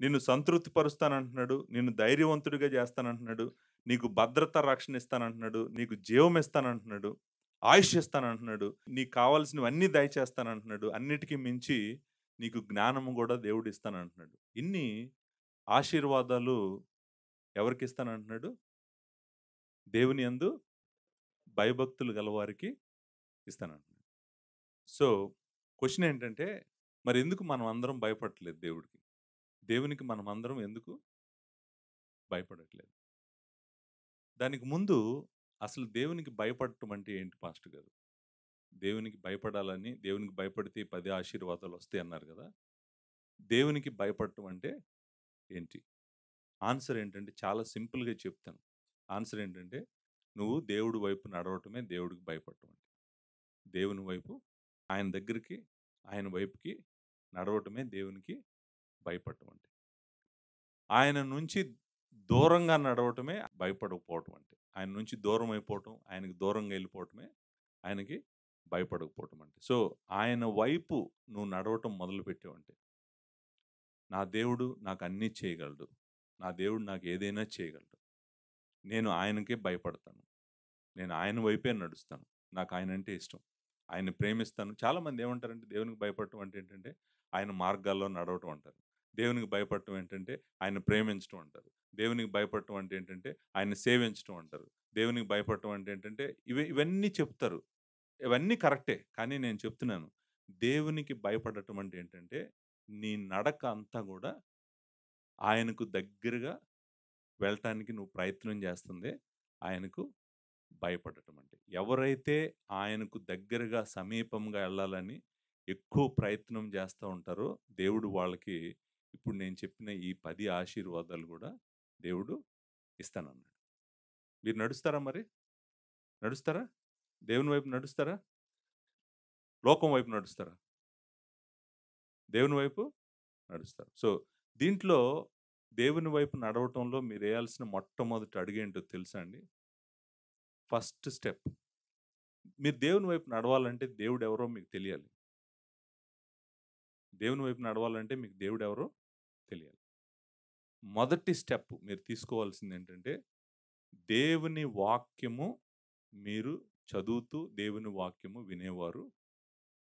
నిన్ను సంతృప్తి పరుస్తానంటున్నాడు. నిన్ను ధైర్యవంతుడిగా చేస్తానంటున్నాడు. నీకు భద్రత, రక్షణ ఇస్తానంటున్నాడు. నీకు జీవం ఇస్తానంటున్నాడు. ఆయుష్ ఇస్తానంటున్నాడు. నీకు కావాల్సినవన్నీ దయచేస్తానంటున్నాడు. అన్నిటికి మించి నీకు జ్ఞానము గూడా దేవుడు ఇస్తానంటున్నాడు. ఇన్ని ఆశీర్వాదాలు ఎవరికిస్తానంటున్నాడు? దేవుని యందు భయభక్తులు గలవారికి ఇస్తానంటున్నాడు. సో, క్వెషన్ ఏంటంటే, మరెందుకు మనం అందరం భయపడట్లేదు దేవుడికి? దేవునికి మనమందరం ఎందుకు భయపడట్లేదు? దానికి ముందు అసలు దేవునికి భయపడటం అంటే ఏంటి పాస్టర్ గారు? దేవునికి భయపడాలని, దేవునికి భయపడితే ఈ 10 ఆశీర్వాదాలొస్తాయి అన్నారు గదా! దేవునికి భయపడటం అంటే ఏంటి? ఆన్సర్ ఏంటంటే చాలా సింపుల్‌గా చెప్తాను. ఆన్సర్ ఏంటంటే, నువ్వు దేవుడి వైపు నడవటమే దేవుడికి భయపడటం అంటే. దేవుని వైపు ఆయన దగ్గరికి, ఆయన వైపుకి నడవటమే దేవునికి భయపడటం అంటే. ఆయన నుంచి దూరంగా నడవటమే భయపడకపోవటం అంటే. ఆయన నుంచి దూరం అయిపోవటం, ఆయనకి దూరంగా వెళ్ళిపోవటమే ఆయనకి భయపడకపోవటం అంటే. సో, ఆయన వైపు నువ్వు నడవటం మొదలుపెట్టావంటే, నా దేవుడు నాకు అన్నీ చేయగలడు. నా దేవుడు నాకు ఏదైనా చేయగలడు. నేను ఆయనకే భయపడతాను. నేను ఆయన వైపే నడుస్తాను. నాకు ఆయనంటే ఇష్టం. ఆయన్ని ప్రేమిస్తాను. చాలామంది ఏమంటారంటే దేవునికి భయపడటం అంటే ఏంటంటే, ఆయన మార్గాల్లో నడవటం అంటారు. దేవునికి భయపడటం ఏంటంటే, ఆయన్ని ప్రేమించటం అంటారు. దేవునికి భయపడటం అంటే ఏంటంటే, ఆయన్ని సేవించటం అంటారు. దేవునికి భయపడటం అంటే ఏంటంటే, ఇవన్నీ చెప్తారు. ఇవన్నీ కరెక్టే. కానీ నేను చెప్తున్నాను, దేవునికి భయపడటం అంటే ఏంటంటే, నీ నడక అంతా గూడా ఆయనకు దగ్గరగా వెళ్ళటానికి నువ్వు ప్రయత్నం చేస్తుందే ఆయనకు భయపడటం అంటే. ఎవరైతే ఆయనకు దగ్గరగా సమీపంగా వెళ్ళాలని ఎక్కువ ప్రయత్నం చేస్తూ ఉంటారో దేవుడు వాళ్ళకి ఇప్పుడు నేను చెప్పిన ఈ 10 ఆశీర్వాదాలు కూడా దేవుడు ఇస్తానన్నాడు. మీరు నడుస్తారా మరి? నడుస్తారా? దేవుని వైపు నడుస్తారా? లోకం వైపు నడుస్తారా? దేవుని వైపు నడుస్తారు. సో, దీంట్లో దేవుని వైపు నడవటంలో మీరేయాల్సిన మొట్టమొదటి అడుగేంటో తెలుసా అండి? First step. మీరు దేవుని వైపు నడవాలంటే దేవుడెవరో మీకు తెలియాలి. దేవుని వైపు నడవాలంటే మీకు దేవుడెవరో తెలియాలి. మొదటి స్టెప్ మీరు తీసుకోవాల్సిందేంటంటే, దేవుని వాక్యము మీరు చదువుతూ, దేవుని వాక్యము వినేవారు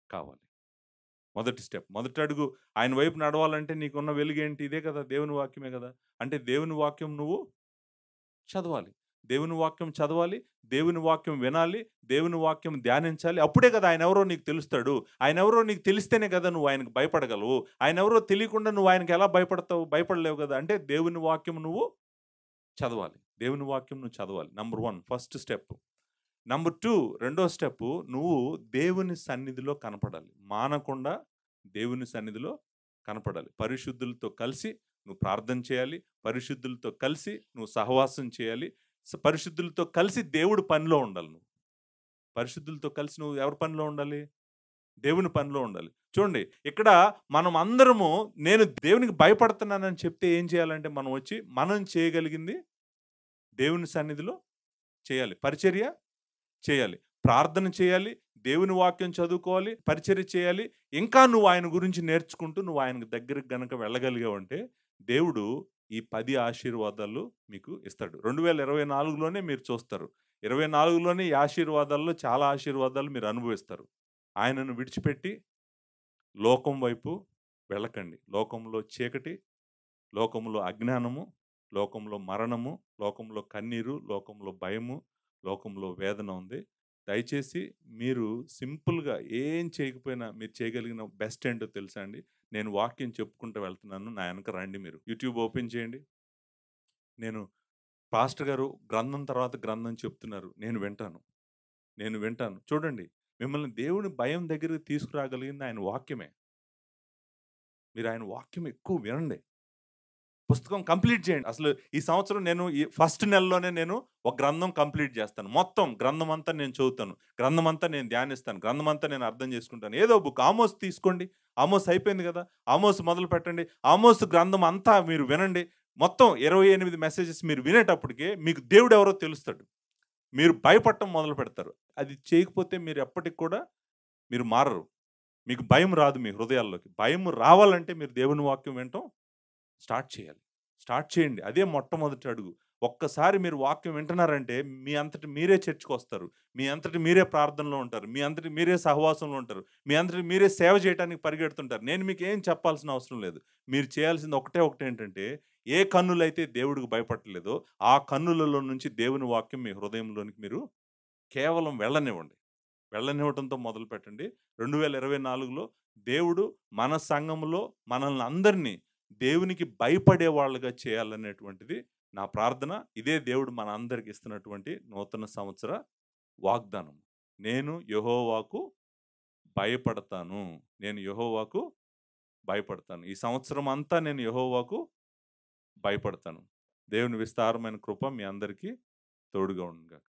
కావాలి. మొదటి స్టెప్. మొదటి అడుగు ఆయన వైపు నడవాలంటే నీకున్న వెలుగేంటి? ఇదే కదా! దేవుని వాక్యమే కదా! అంటే దేవుని వాక్యం నువ్వు చదవాలి. దేవుని వాక్యం చదవాలి. దేవుని వాక్యం వినాలి. దేవుని వాక్యం ధ్యానించాలి. అప్పుడే కదా ఆయనెవరో నీకు తెలుస్తాడు. ఆయనెవరో నీకు తెలిస్తేనే కదా నువ్వు ఆయనకు భయపడగలవు. ఆయనెవరో తెలియకుండా నువ్వు ఆయనకి ఎలా భయపడతావు? భయపడలేవు కదా! అంటే దేవుని వాక్యం నువ్వు చదవాలి. దేవుని వాక్యం నువ్వు చదవాలి. Number 1 first step. నంబర్ 2 రెండో స్టెప్పు నువ్వు దేవుని సన్నిధిలో కనపడాలి. మానకుండా దేవుని సన్నిధిలో కనపడాలి. పరిశుద్ధులతో కలిసి నువ్వు ప్రార్థన చేయాలి. పరిశుద్ధులతో కలిసి నువ్వు సహవాసం చేయాలి. పరిశుద్ధులతో కలిసి దేవుడి పనిలో ఉండాలి నువ్వు. పరిశుద్ధులతో కలిసి నువ్వు ఎవరి పనిలో ఉండాలి? దేవుని పనిలో ఉండాలి. చూడండి ఇక్కడ మనం అందరము నేను దేవునికి భయపడుతున్నానని చెప్తే ఏం చేయాలంటే మనం చేయగలిగింది దేవుని సన్నిధిలో చేయాలి. పరిచర్య చేయాలి. ప్రార్థన చేయాలి. దేవుని వాక్యం చదువుకోవాలి. పరిచర్య చేయాలి. ఇంకా నువ్వు ఆయన గురించి నేర్చుకుంటూ నువ్వు ఆయనకు దగ్గరికి గనక వెళ్ళగలిగావంటే దేవుడు ఈ 10 ఆశీర్వాదాలు మీకు ఇస్తాడు. 2024లోనే మీరు చూస్తారు. 24లోనే ఈ ఆశీర్వాదాల్లో చాలా ఆశీర్వాదాలు మీరు అనుభవిస్తారు. ఆయనను విడిచిపెట్టి లోకం వైపు వెళ్ళకండి. లోకంలో చీకటి, లోకంలో అజ్ఞానము, లోకంలో మరణము, లోకంలో కన్నీరు, లోకంలో భయము, లోకంలో వేదన ఉంది. దయచేసి మీరు సింపుల్‌గా ఏం చేయకపోయినా మీరు చేయగలిగిన బెస్ట్ ఏంటో తెలుసా అండి? నేను వాక్యం చెప్పుకుంటూ వెళ్తున్నాను. నా వెనక రండి మీరు. యూట్యూబ్ ఓపెన్ చేయండి. నేను పాస్టర్ గారు గ్రంథం తర్వాత గ్రంథం చెప్తున్నారు. నేను వింటాను. నేను వింటాను. చూడండి మిమ్మల్ని దేవుని భయం దగ్గరికి తీసుకురాగలిగింది ఆయన వాక్యమే. మీరు ఆయన వాక్యం ఎక్కువ వినండి. పుస్తకం కంప్లీట్ చేయండి. అసలు ఈ సంవత్సరం నేను ఈ ఫస్ట్ నెలలోనే నేను ఒక గ్రంథం కంప్లీట్ చేస్తాను. మొత్తం గ్రంథం అంతా నేను చదువుతాను. గ్రంథం అంతా నేను ధ్యానిస్తాను. గ్రంథం అంతా నేను అర్థం చేసుకుంటాను. ఏదో బుక్ ఆమోస్ తీసుకోండి. ఆమోస్ అయిపోయింది కదా! ఆమోస్ మొదలు పెట్టండి. ఆమోస్ గ్రంథం అంతా మీరు వినండి. మొత్తం 28 మెసేజెస్ మీరు వినేటప్పటికే మీకు దేవుడు ఎవరో తెలుస్తాడు. మీరు భయపడటం మొదలు పెడతారు. అది చేయకపోతే మీరు ఎప్పటికి కూడా మీరు మారరు. మీకు భయం రాదు మీ హృదయాల్లోకి. భయం రావాలంటే మీరు దేవుని వాక్యం వినటం స్టార్ట్ చేయాలి. స్టార్ట్ చేయండి. అదే మొట్టమొదటి అడుగు. ఒక్కసారి మీరు వాక్యం వింటున్నారంటే మీ అంతట మీరే చర్చ్‌కొస్తారు. మీ అంతట మీరే ప్రార్థనలో ఉంటారు. మీ అంతట మీరే సహవాసంలో ఉంటారు. మీ అంతట మీరే సేవ చేయటానికి పరిగెడుతుంటారు. నేను మీకేం చెప్పాల్సిన అవసరం లేదు. మీరు చేయాల్సింది ఒకటేంటంటే ఏ కన్నులైతే దేవుడికి భయపడట్లేదో ఆ కన్నులలో నుంచి దేవుని వాక్యం మీ హృదయంలోనికి మీరు కేవలం వెళ్ళనివ్వండి. వెళ్ళనివ్వటంతో మొదలుపెట్టండి. 2024లో దేవుడు మన సంఘంలో మనల్ని అందరినీ దేవునికి భయపడే వాళ్ళుగా చేయాలనేటువంటిది నా ప్రార్థన. ఇదే దేవుడు మనందరికి ఇస్తున్నటువంటి నూతన సంవత్సర వాగ్దానం. నేను యెహోవాకు భయపడతాను. నేను యెహోవాకు భయపడతాను. ఈ సంవత్సరం అంతా నేను యెహోవాకు భయపడతాను. దేవుని విస్తారమైన కృప మీ అందరికీ తోడుగా ఉండుగాక.